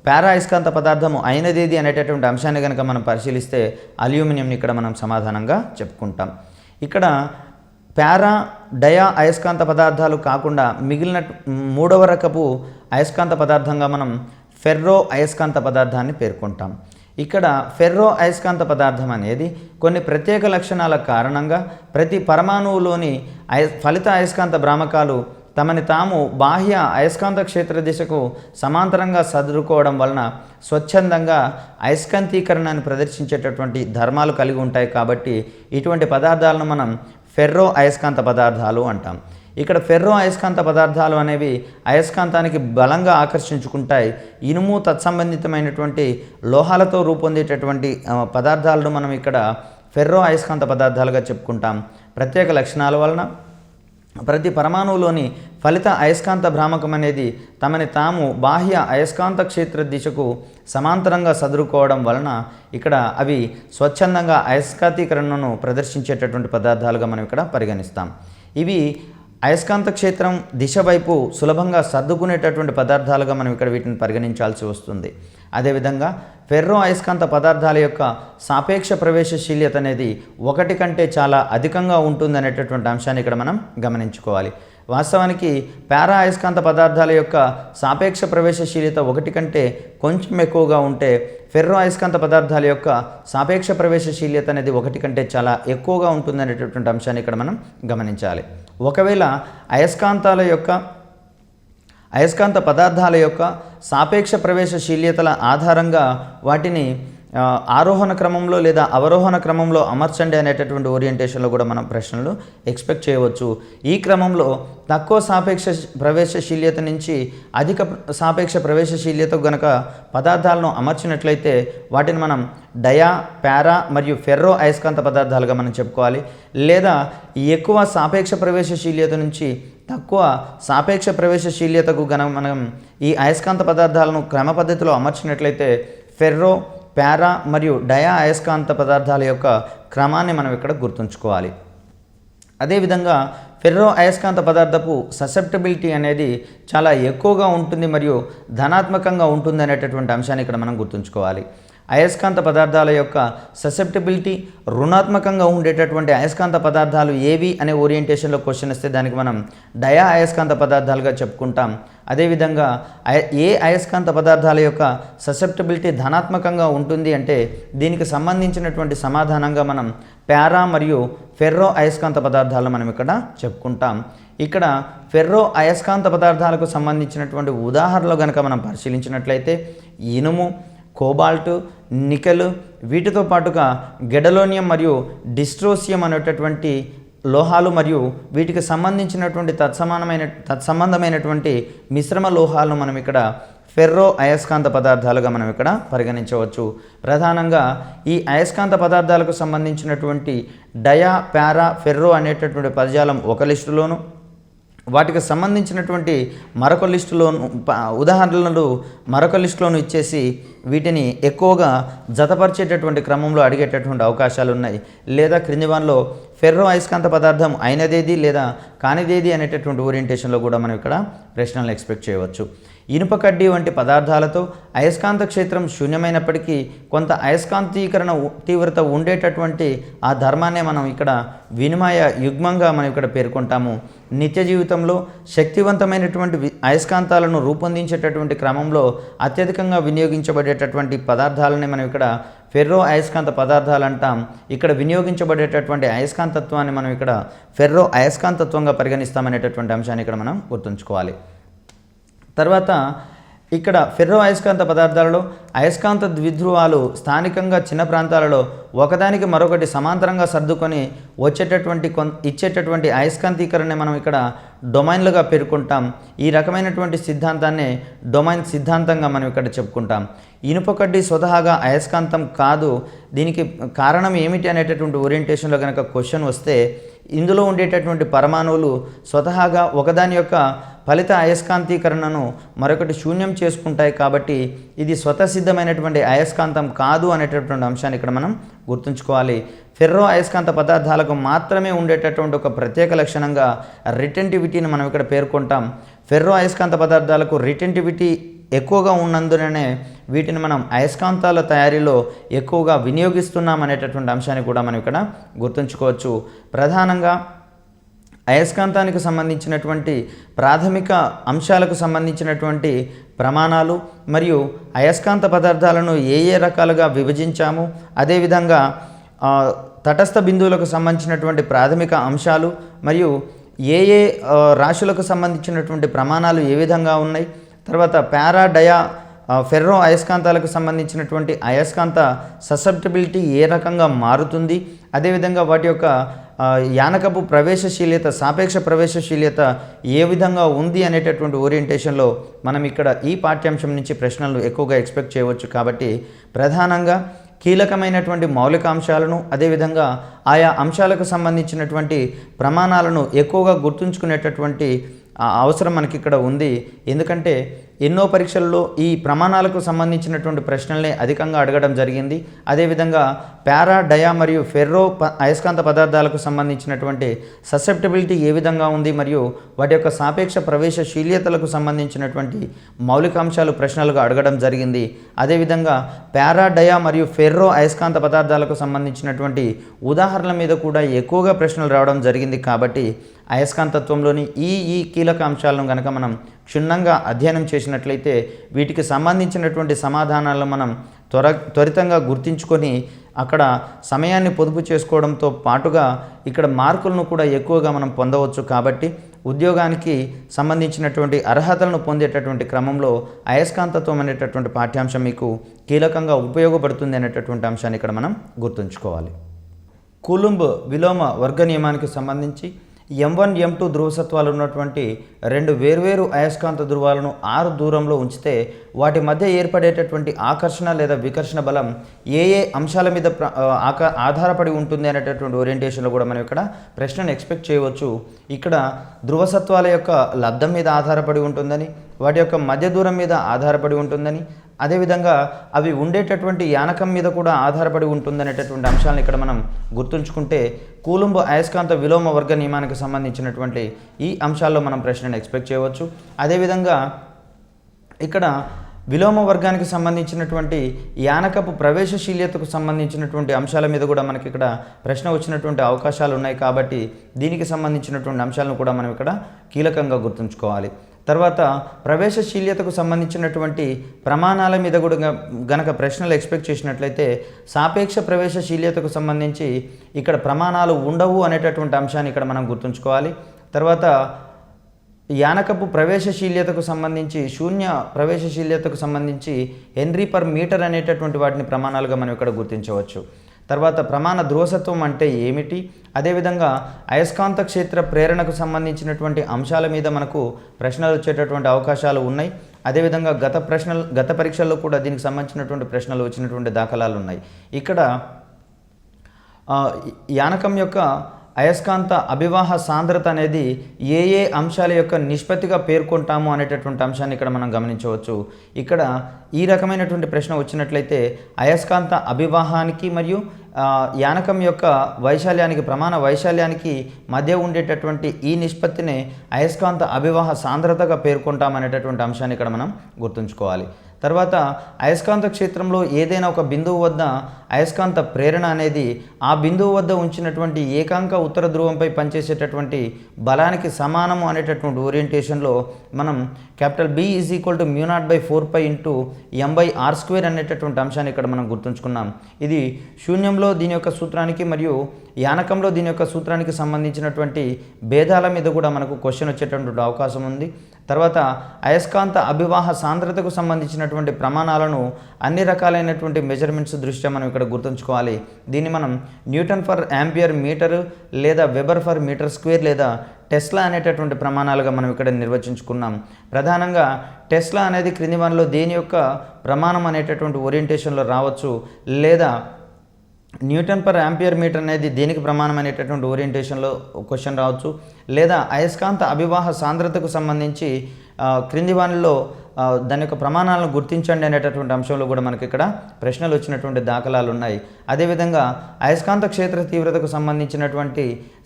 పారా అయస్కాంత పదార్థము అయినదేది అనేటటువంటి అంశాన్ని కనుక మనం పరిశీలిస్తే అల్యూమినియంని ఇక్కడ మనం సమాధానంగా చెప్పుకుంటాం. ఇక్కడ పారా, డయా అయస్కాంత పదార్థాలు కాకుండా మిగిలిన 3వ రకపు అయస్కాంత పదార్థంగా మనం ఫెర్రో అయస్కాంత పదార్థాన్ని పేర్కొంటాం. ఇక్కడ ఫెర్రో అయస్కాంత పదార్థం అనేది కొన్ని ప్రత్యేక లక్షణాల కారణంగా ప్రతి పరమాణువులోని ఫలిత అయస్కాంత భ్రామకాలు తమని తాము బాహ్య అయస్కాంత క్షేత్ర దిశకు సమాంతరంగా సదురుకోవడం వలన స్వచ్ఛందంగా అయస్కాంతీకరణాన్ని ప్రదర్శించేటటువంటి ధర్మాలు కలిగి ఉంటాయి. కాబట్టి ఇటువంటి పదార్థాలను మనం ఫెర్రో అయస్కాంత పదార్థాలు అంటాం. ఇక్కడ ఫెర్రో అయస్కాంత పదార్థాలు అనేవి అయస్కాంతానికి బలంగా ఆకర్షించుకుంటాయి. ఇనుము తత్సంబంధితమైనటువంటి లోహాలతో రూపొందేటటువంటి పదార్థాలను మనం ఇక్కడ ఫెర్రో అయస్కాంత పదార్థాలుగా చెప్పుకుంటాం. ప్రత్యేక లక్షణాల వలన ప్రతి పరమాణువులోని ఫలిత అయస్కాంత భ్రామకం అనేది తమని తాము బాహ్య అయస్కాంత క్షేత్ర దిశకు సమాంతరంగా సదురుకోవడం వలన ఇక్కడ అవి స్వచ్ఛందంగా అయస్కాంతీకరణను ప్రదర్శించేటటువంటి పదార్థాలుగా మనం ఇక్కడ పరిగణిస్తాం. ఇవి అయస్కాంత క్షేత్రం దిశ వైపు సులభంగా సర్దుకునేటటువంటి పదార్థాలుగా మనం ఇక్కడ వీటిని పరిగణించాల్సి వస్తుంది. అదేవిధంగా ఫెర్రో అయస్కాంత పదార్థాల యొక్క సాపేక్ష ప్రవేశశీల్యత అనేది 1 కంటే చాలా అధికంగా ఉంటుంది అనేటటువంటి అంశాన్ని ఇక్కడ మనం గమనించుకోవాలి. వాస్తవానికి పారా అయస్కాంత పదార్థాల యొక్క సాపేక్ష ప్రవేశశీల్యత 1 కంటే కొంచెం ఎక్కువగా ఉంటే ఫెర్రో అయస్కాంత పదార్థాల యొక్క సాపేక్ష ప్రవేశశీల్యత అనేది 1 కంటే చాలా ఎక్కువగా ఉంటుంది అనేటటువంటి అంశాన్ని ఇక్కడ మనం గమనించాలి. ఒకవేళ అయస్కాంతాల యొక్క అయస్కాంత పదార్థాల యొక్క సాపేక్ష ప్రవేశశీల్యతల ఆధారంగా వాటిని ఆరోహణ క్రమంలో లేదా అవరోహణ క్రమంలో అమర్చండి అనేటటువంటి ఓరియంటేషన్లో కూడా మనం ప్రశ్నలు ఎక్స్పెక్ట్ చేయవచ్చు. ఈ క్రమంలో తక్కువ సాపేక్ష ప్రవేశశీల్యత నుంచి అధిక సాపేక్ష ప్రవేశశీల్యతకు గనక పదార్థాలను అమర్చినట్లయితే వాటిని మనం డయా, పారా మరియు ఫెర్రో అయస్కాంత పదార్థాలుగా మనం చెప్పుకోవాలి. లేదా ఎక్కువ సాపేక్ష ప్రవేశశీల్యత నుంచి తక్కువ సాపేక్ష ప్రవేశశీల్యతకు గనక మనం ఈ అయస్కాంత పదార్థాలను క్రమ పద్ధతిలో అమర్చినట్లయితే ఫెర్రో, పారా మరియు డయా అయస్కాంత పదార్థాల యొక్క క్రమాన్ని మనం ఇక్కడ గుర్తుంచుకోవాలి. అదేవిధంగా ఫెర్రో అయస్కాంత పదార్థపు ససెప్టబిలిటీ అనేది చాలా ఎక్కువగా ఉంటుంది మరియు ధనాత్మకంగా ఉంటుంది అనేటటువంటి అంశాన్ని ఇక్కడ మనం గుర్తుంచుకోవాలి. అయస్కాంత పదార్థాల యొక్క ససెప్టబిలిటీ రుణాత్మకంగా ఉండేటటువంటి అయస్కాంత పదార్థాలు ఏవి అనే ఓరియంటేషన్లో క్వశ్చన్ ఇస్తే దానికి మనం డయా అయస్కాంత పదార్థాలుగా చెప్పుకుంటాం. అదేవిధంగా ఏ అయస్కాంత పదార్థాల యొక్క ససెప్టబిలిటీ ధనాత్మకంగా ఉంటుంది అంటే దీనికి సంబంధించినటువంటి సమాధానంగా మనం పారా మరియు ఫెర్రో అయస్కాంత పదార్థాలను మనం ఇక్కడ చెప్పుకుంటాం. ఇక్కడ ఫెర్రో అయస్కాంత పదార్థాలకు సంబంధించినటువంటి ఉదాహరణలు కనుక మనం పరిశీలించినట్లయితే ఇనుము, కోబాల్ట్, నికెల్, వీటితో పాటుగా గెడలోనియం మరియు డిస్ట్రోసియం అనేటటువంటి లోహాలు మరియు వీటికి సంబంధించినటువంటి తత్సంబంధమైనటువంటి మిశ్రమ లోహాలను మనం ఇక్కడ ఫెర్రో అయస్కాంత పదార్థాలుగా మనం ఇక్కడ పరిగణించవచ్చు. ప్రధానంగా ఈ అయస్కాంత పదార్థాలకు సంబంధించినటువంటి డయా, పారా, ఫెర్రో అనేటటువంటి పదజాలం ఒక లిస్టులోను, వాటికి సంబంధించినటువంటి మరొక లిస్టులోను ఉదాహరణలు మరొక లిస్టులోను ఇచ్చేసి వీటిని ఎక్కువగా జతపరిచేటటువంటి క్రమంలో అడిగేటటువంటి అవకాశాలు ఉన్నాయి. లేదా క్రింది వానిలో ఫెర్రో అయస్కాంత పదార్థం అయినదేది లేదా కానిదేది అనేటటువంటి ఓరియంటేషన్లో కూడా మనం ఇక్కడ ప్రశ్నలను ఎక్స్పెక్ట్ చేయవచ్చు. ఇనుప కడ్డీ వంటి పదార్థాలతో అయస్కాంత క్షేత్రం శూన్యమైనప్పటికీ కొంత అయస్కాంతీకరణ తీవ్రత ఉండేటటువంటి ఆ ధర్మాన్నే మనం ఇక్కడ వినిమయ యుగ్మంగా మనం ఇక్కడ పేర్కొంటాము. నిత్య జీవితంలో శక్తివంతమైనటువంటి అయస్కాంతాలను రూపొందించేటటువంటి క్రమంలో అత్యధికంగా వినియోగించబడేటటువంటి పదార్థాలని మనం ఇక్కడ ఫెర్రో అయస్కాంత పదార్థాలు అంటాం. ఇక్కడ వినియోగించబడేటటువంటి అయస్కాంతత్వాన్ని మనం ఇక్కడ ఫెర్రో అయస్కాంతత్వంగా పరిగణిస్తామనేటటువంటి అంశాన్ని ఇక్కడ మనం గుర్తుంచుకోవాలి. తర్వాత ఇక్కడ ఫెర్రో అయస్కాంత పదార్థాలలో అయస్కాంత ద్విధ్రువాలు స్థానికంగా చిన్న ప్రాంతాలలో ఒకదానికి మరొకటి సమాంతరంగా సర్దుకొని ఇచ్చేటటువంటి అయస్కాంతీకరణని మనం ఇక్కడ డొమైన్లుగా పేర్కొంటాం. ఈ రకమైనటువంటి సిద్ధాంతాన్ని డొమైన్ సిద్ధాంతంగా మనం ఇక్కడ చెప్పుకుంటాం. ఇనుప కడ్డీ స్వతహాగా అయస్కాంతం కాదు. దీనికి కారణం ఏమిటి అనేటటువంటి ఓరియంటేషన్లో కనుక క్వశ్చన్ వస్తే ఇందులో ఉండేటటువంటి పరమాణువులు స్వతహాగా ఒకదాని యొక్క ఫలిత అయస్కాంతీకరణను మరొకటి శూన్యం చేసుకుంటాయి. కాబట్టి ఇది స్వతసిద్ధమైనటువంటి అయస్కాంతం కాదు అనేటటువంటి అంశాన్ని ఇక్కడ మనం గుర్తుంచుకోవాలి. ఫెర్రో అయస్కాంత పదార్థాలకు మాత్రమే ఉండేటటువంటి ఒక ప్రత్యేక లక్షణంగా రిటెంటివిటీని మనం ఇక్కడ పేర్కొంటాం. ఫెర్రో అయస్కాంత పదార్థాలకు రిటెంటివిటీ ఎక్కువగా ఉన్నందునే వీటిని మనం అయస్కాంతాల తయారీలో ఎక్కువగా వినియోగిస్తున్నాం అనేటటువంటి అంశాన్ని కూడా మనం ఇక్కడ గుర్తుంచుకోవచ్చు. ప్రధానంగా అయస్కాంతానికి సంబంధించినటువంటి ప్రాథమిక అంశాలకు సంబంధించినటువంటి ప్రమాణాలు మరియు అయస్కాంత పదార్థాలను ఏ రకాలుగా విభజించాము, అదేవిధంగా తటస్థ బిందువులకు సంబంధించినటువంటి ప్రాథమిక అంశాలు మరియు ఏ రాశులకు సంబంధించినటువంటి ప్రమాణాలు ఏ విధంగా ఉన్నాయి, తర్వాత పారా, డయా, ఫెర్రో అయస్కాంతాలకు సంబంధించినటువంటి అయస్కాంత ససెప్టబిలిటీ ఏ రకంగా మారుతుంది, అదేవిధంగా వాటి యొక్క యానకపు ప్రవేశశీల్యత, సాపేక్ష ప్రవేశశీల్యత ఏ విధంగా ఉంది అనేటటువంటి ఓరియంటేషన్లో మనం ఇక్కడ ఈ పాఠ్యాంశం నుంచి ప్రశ్నలు ఎక్కువగా ఎక్స్పెక్ట్ చేయవచ్చు. కాబట్టి ప్రధానంగా కీలకమైనటువంటి మౌలిక అంశాలను అదేవిధంగా ఆయా అంశాలకు సంబంధించినటువంటి ప్రమాణాలను ఎక్కువగా గుర్తుంచుకునేటటువంటి అవసరం మనకి ఇక్కడ ఉంది. ఎందుకంటే ఎన్నో పరీక్షల్లో ఈ ప్రమాణాలకు సంబంధించినటువంటి ప్రశ్నల్ని అధికంగా అడగడం జరిగింది. అదేవిధంగా పారా, డయా మరియు ఫెర్రో అయస్కాంత పదార్థాలకు సంబంధించినటువంటి ససెప్టబిలిటీ ఏ విధంగా ఉంది మరియు వాటి యొక్క సాపేక్ష ప్రవేశశీల్యతలకు సంబంధించినటువంటి మౌలిక అంశాలు ప్రశ్నలుగా అడగడం జరిగింది. అదేవిధంగా పారా, డయా మరియు ఫెర్రో అయస్కాంత పదార్థాలకు సంబంధించినటువంటి ఉదాహరణల మీద కూడా ఎక్కువగా ప్రశ్నలు రావడం జరిగింది. కాబట్టి అయస్కాంతత్వంలోని ఈ కీలక అంశాలను కనుక మనం క్షుణ్ణంగా అధ్యయనం చేసినట్లయితే వీటికి సంబంధించినటువంటి సమాధానాలను మనం త్వరితంగా గుర్తించుకొని అక్కడ సమయాన్ని పొదుపు చేసుకోవడంతో పాటుగా ఇక్కడ మార్కులను కూడా ఎక్కువగా మనం పొందవచ్చు. కాబట్టి ఉద్యోగానికి సంబంధించినటువంటి అర్హతలను పొందేటటువంటి క్రమంలో అయస్కాంతత్వం అనేటటువంటి పాఠ్యాంశం మీకు కీలకంగా ఉపయోగపడుతుంది అనేటటువంటి అంశాన్ని ఇక్కడ మనం గుర్తుంచుకోవాలి. కూలుంబ్ విలోమ వర్గ నియమానికి సంబంధించి M1 M2 ధ్రువసత్వాలు ఉన్నటువంటి రెండు వేర్వేరు అయస్కాంత ధ్రువాలను r దూరంలో ఉంచితే వాటి మధ్య ఏర్పడేటటువంటి ఆకర్షణ లేదా వికర్షణ బలం ఏ అంశాల మీద ఆధారపడి ఉంటుంది అనేటటువంటి ఓరియంటేషన్లో కూడా మనం ఇక్కడ ప్రశ్నను ఎక్స్పెక్ట్ చేయవచ్చు. ఇక్కడ ధ్రువసత్వాల యొక్క లబ్ధం మీద ఆధారపడి ఉంటుందని, వాటి యొక్క మధ్య దూరం మీద ఆధారపడి ఉంటుందని, అదేవిధంగా అవి ఉండేటటువంటి యానకం మీద కూడా ఆధారపడి ఉంటుందనేటటువంటి అంశాలను ఇక్కడ మనం గుర్తుంచుకుంటే కూలుంబ్ అయస్కాంత విలోమ వర్గ నియమానికి సంబంధించినటువంటి ఈ అంశాల్లో మనం ప్రశ్నను ఎక్స్పెక్ట్ చేయవచ్చు. అదేవిధంగా ఇక్కడ విలోమ వర్గానికి సంబంధించినటువంటి యానకపు ప్రవేశశీల్యతకు సంబంధించినటువంటి అంశాల మీద కూడా మనకి ఇక్కడ ప్రశ్న వచ్చినటువంటి అవకాశాలు ఉన్నాయి. కాబట్టి దీనికి సంబంధించినటువంటి అంశాలను కూడా మనం ఇక్కడ కీలకంగా గుర్తుంచుకోవాలి. తర్వాత ప్రవేశశీల్యతకు సంబంధించినటువంటి ప్రమాణాల మీద కూడా గనక ప్రశ్నలు ఎక్స్పెక్ట్ చేసినట్లయితే సాపేక్ష ప్రవేశశీల్యతకు సంబంధించి ఇక్కడ ప్రమాణాలు ఉండవు అనేటటువంటి అంశాన్ని ఇక్కడ మనం గుర్తుంచుకోవాలి. తర్వాత యానకపు ప్రవేశశీల్యతకు సంబంధించి శూన్య ప్రవేశశీల్యతకు సంబంధించి హెన్రీ పర్ మీటర్ అనేటటువంటి వాటిని ప్రమాణాలుగా మనం ఇక్కడ గుర్తించవచ్చు. తర్వాత ప్రమాణ ధ్రువసత్వం అంటే ఏమిటి, అదేవిధంగా అయస్కాంత క్షేత్ర ప్రేరణకు సంబంధించినటువంటి అంశాల మీద మనకు ప్రశ్నలు వచ్చేటటువంటి అవకాశాలు ఉన్నాయి. అదేవిధంగా గత పరీక్షల్లో కూడా దీనికి సంబంధించినటువంటి ప్రశ్నలు వచ్చినటువంటి దాఖలాలు ఉన్నాయి. ఇక్కడ యానకం యొక్క అయస్కాంత అభివాహ సాంద్రత అనేది ఏ అంశాల యొక్క నిష్పత్తిగా పేర్కొంటాము అనేటటువంటి అంశాన్ని ఇక్కడ మనం గమనించవచ్చు. ఇక్కడ ఈ రకమైనటువంటి ప్రశ్న వచ్చినట్లయితే అయస్కాంత అభివాహానికి మరియు యానకం యొక్క వైశాల్యానికి ప్రమాణ వైశాల్యానికి మధ్య ఉండేటటువంటి ఈ నిష్పత్తిని అయస్కాంత అభివాహ సాంద్రతగా పేర్కొంటామనేటటువంటి అంశాన్ని ఇక్కడ మనం గుర్తుంచుకోవాలి. తర్వాత అయస్కాంత క్షేత్రంలో ఏదైనా ఒక బిందువు వద్ద అయస్కాంత ప్రేరణ అనేది ఆ బిందువు వద్ద ఉంచినటువంటి ఏకాంక ఉత్తర ధ్రువంపై పనిచేసేటటువంటి బలానికి సమానము అనేటటువంటి ఓరియంటేషన్లో మనం B = μ0/4π × m/r² అనేటటువంటి అంశాన్ని ఇక్కడ మనం గుర్తుంచుకున్నాం. ఇది శూన్యంలో దీని యొక్క సూత్రానికి మరియు యానకంలో దీని యొక్క సూత్రానికి సంబంధించినటువంటి భేదాల మీద కూడా మనకు క్వశ్చన్ వచ్చేటటువంటి అవకాశం ఉంది. తర్వాత అయస్కాంత అభివాహ సాంద్రతకు సంబంధించినటువంటి ప్రమాణాలను అన్ని రకాలైనటువంటి మెజర్మెంట్స్ దృష్ట్యా మనం ఇక్కడ గుర్తుంచుకోవాలి. దీన్ని మనం న్యూటన్ ఫర్ యాంపియర్ మీటర్ లేదా వెబర్ ఫర్ మీటర్ స్క్వేర్ లేదా టెస్లా అనేటటువంటి ప్రమాణాలుగా మనం ఇక్కడ నిర్వచించుకున్నాం. ప్రధానంగా టెస్లా అనేది క్రింది వానిలో దేని యొక్క ప్రమాణం అనేటటువంటి ఓరియంటేషన్లో రావచ్చు, లేదా న్యూటన్ పర్ యాంపియర్ మీటర్ అనేది దేనికి ప్రమాణం అనేటటువంటి ఓరియంటేషన్లో క్వశ్చన్ రావచ్చు, లేదా అయస్కాంత అభివాహ సాంద్రతకు సంబంధించి క్రింది వానిలో దాని యొక్క ప్రమాణాలను గుర్తించండి అనేటటువంటి అంశంలో కూడా మనకి ఇక్కడ ప్రశ్నలు వచ్చినటువంటి దాఖలాలు ఉన్నాయి. అదేవిధంగా అయస్కాంత క్షేత్ర తీవ్రతకు సంబంధించినటువంటి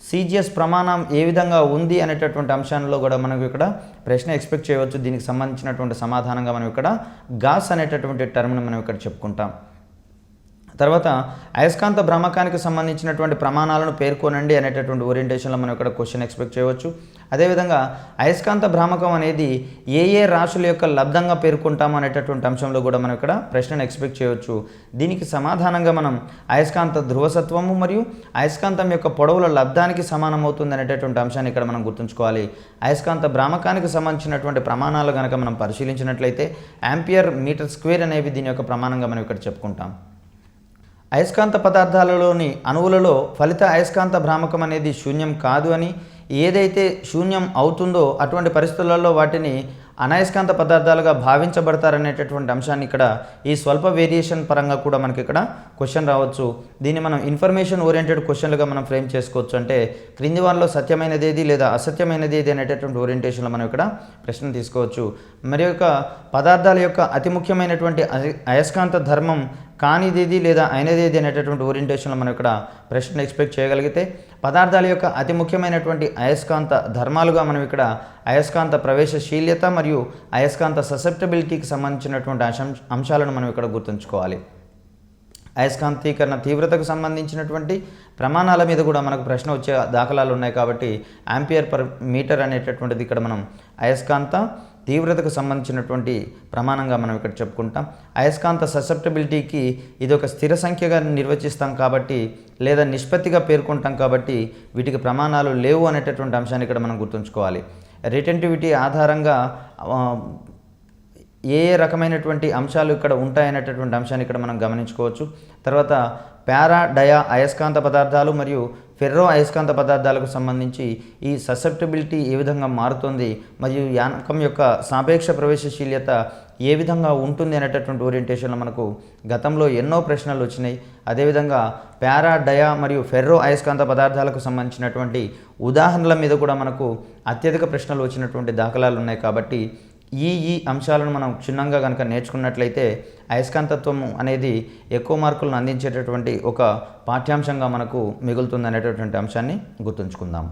CGS ప్రమాణం ఏ విధంగా ఉంది అనేటటువంటి అంశంలో కూడా మనకు ఇక్కడ ప్రశ్న ఎక్స్పెక్ట్ చేయవచ్చు. దీనికి సంబంధించినటువంటి సమాధానంగా మనం ఇక్కడ గాస్ అనేటటువంటి టర్మ్ను మనం ఇక్కడ చెప్పుకుంటాం. తర్వాత అయస్కాంత భ్రామకానికి సంబంధించినటువంటి ప్రమాణాలను పేర్కొనండి అనేటటువంటి ఓరియంటేషన్లో మనం ఇక్కడ క్వశ్చన్ ఎక్స్పెక్ట్ చేయవచ్చు. అదేవిధంగా అయస్కాంత భ్రామకం అనేది ఏ రాశుల యొక్క లబ్ధంగా పేర్కొంటాము అనేటటువంటి అంశంలో కూడా మనం ఇక్కడ ప్రశ్నను ఎక్స్పెక్ట్ చేయవచ్చు. దీనికి సమాధానంగా మనం అయస్కాంత ధ్రువసత్వము మరియు అయస్కాంతం యొక్క పొడవుల లబ్ధానికి సమానమవుతుంది అనేటటువంటి అంశాన్ని ఇక్కడ మనం గుర్తుంచుకోవాలి. అయస్కాంత భ్రామకానికి సంబంధించినటువంటి ప్రమాణాలు కనుక మనం పరిశీలించినట్లయితే యాంపియర్ మీటర్ స్క్వేర్ అనేవి దీని యొక్క ప్రమాణంగా మనం ఇక్కడ చెప్పుకుంటాం. అయస్కాంత పదార్థాలలోని అణువులలో ఫలిత అయస్కాంత భ్రామకం అనేది శూన్యం కాదు అని, ఏదైతే శూన్యం అవుతుందో అటువంటి పరిస్థితులలో వాటిని అనయస్కాంత పదార్థాలుగా భావించబడతారనేటటువంటి అంశాన్ని ఇక్కడ ఈ స్వల్ప వేరియేషన్ పరంగా కూడా మనకి ఇక్కడ క్వశ్చన్ రావచ్చు. దీన్ని మనం ఇన్ఫర్మేషన్ ఓరియంటెడ్ క్వశ్చన్లుగా మనం ఫ్రేమ్ చేసుకోవచ్చు. అంటే క్రింది వానిలో సత్యమైనది ఏది లేదా అసత్యమైనది ఏది అనేటటువంటి ఓరియంటేషన్లో మనం ఇక్కడ ప్రశ్న తీసుకోవచ్చు. మరి యొక్క పదార్థాల యొక్క అతి ముఖ్యమైనటువంటి అయస్కాంత ధర్మం కానిదేది లేదా అయినదేది అనేటటువంటి ఓరియంటేషన్లో మనం ఇక్కడ ప్రశ్న ఎక్స్పెక్ట్ చేయగలిగితే పదార్థాల యొక్క అతి ముఖ్యమైనటువంటి అయస్కాంత ధర్మాలుగా మనం ఇక్కడ అయస్కాంత ప్రవేశశీల్యత మరియు అయస్కాంత ససెప్టబిలిటీకి సంబంధించినటువంటి అంశాలను మనం ఇక్కడ గుర్తుంచుకోవాలి. అయస్కాంతీకరణ తీవ్రతకు సంబంధించినటువంటి ప్రమాణాల మీద కూడా మనకు ప్రశ్న వచ్చే దాఖలాలు ఉన్నాయి. కాబట్టి యాంపియర్ పర్ మీటర్ అనేటటువంటిది ఇక్కడ మనం అయస్కాంత తీవ్రతకు సంబంధించినటువంటి ప్రమాణంగా మనం ఇక్కడ చెప్పుకుంటాం. అయస్కాంత ససెప్టబిలిటీకి ఇది ఒక స్థిర సంఖ్యగా నిర్వచిస్తాం కాబట్టి, లేదా నిష్పత్తిగా పేర్కొంటాం కాబట్టి వీటికి ప్రమాణాలు లేవు అనేటటువంటి అంశాన్ని ఇక్కడ మనం గుర్తుంచుకోవాలి. రిటెంటివిటీ ఆధారంగా ఏ ఏ రకమైనటువంటి అంశాలు ఇక్కడ ఉంటాయనేటటువంటి అంశాన్ని ఇక్కడ మనం గమనించుకోవచ్చు. తర్వాత పారా డయా అయస్కాంత పదార్థాలు మరియు ఫెర్రో అయస్కాంత పదార్థాలకు సంబంధించి ఈ ససెప్టబిలిటీ ఏ విధంగా మారుతుంది మరియు యానకం యొక్క సాపేక్ష ప్రవేశశీల్యత ఏ విధంగా ఉంటుంది అనేటటువంటి ఓరియంటేషన్లో మనకు గతంలో ఎన్నో ప్రశ్నలు వచ్చినాయి. అదేవిధంగా పారా డయా మరియు ఫెర్రో అయస్కాంత పదార్థాలకు సంబంధించినటువంటి ఉదాహరణల మీద కూడా మనకు అత్యధిక ప్రశ్నలు వచ్చినటువంటి దాఖలాలు ఉన్నాయి. కాబట్టి ఈ అంశాలను మనం క్షుణ్ణంగా కనుక నేర్చుకున్నట్లయితే అయస్కాంతత్వం అనేది ఎక్కువ మార్కులను అందించేటటువంటి ఒక పాఠ్యాంశంగా మనకు మిగులుతుంది అనేటటువంటి అంశాన్ని గుర్తుంచుకుందాం.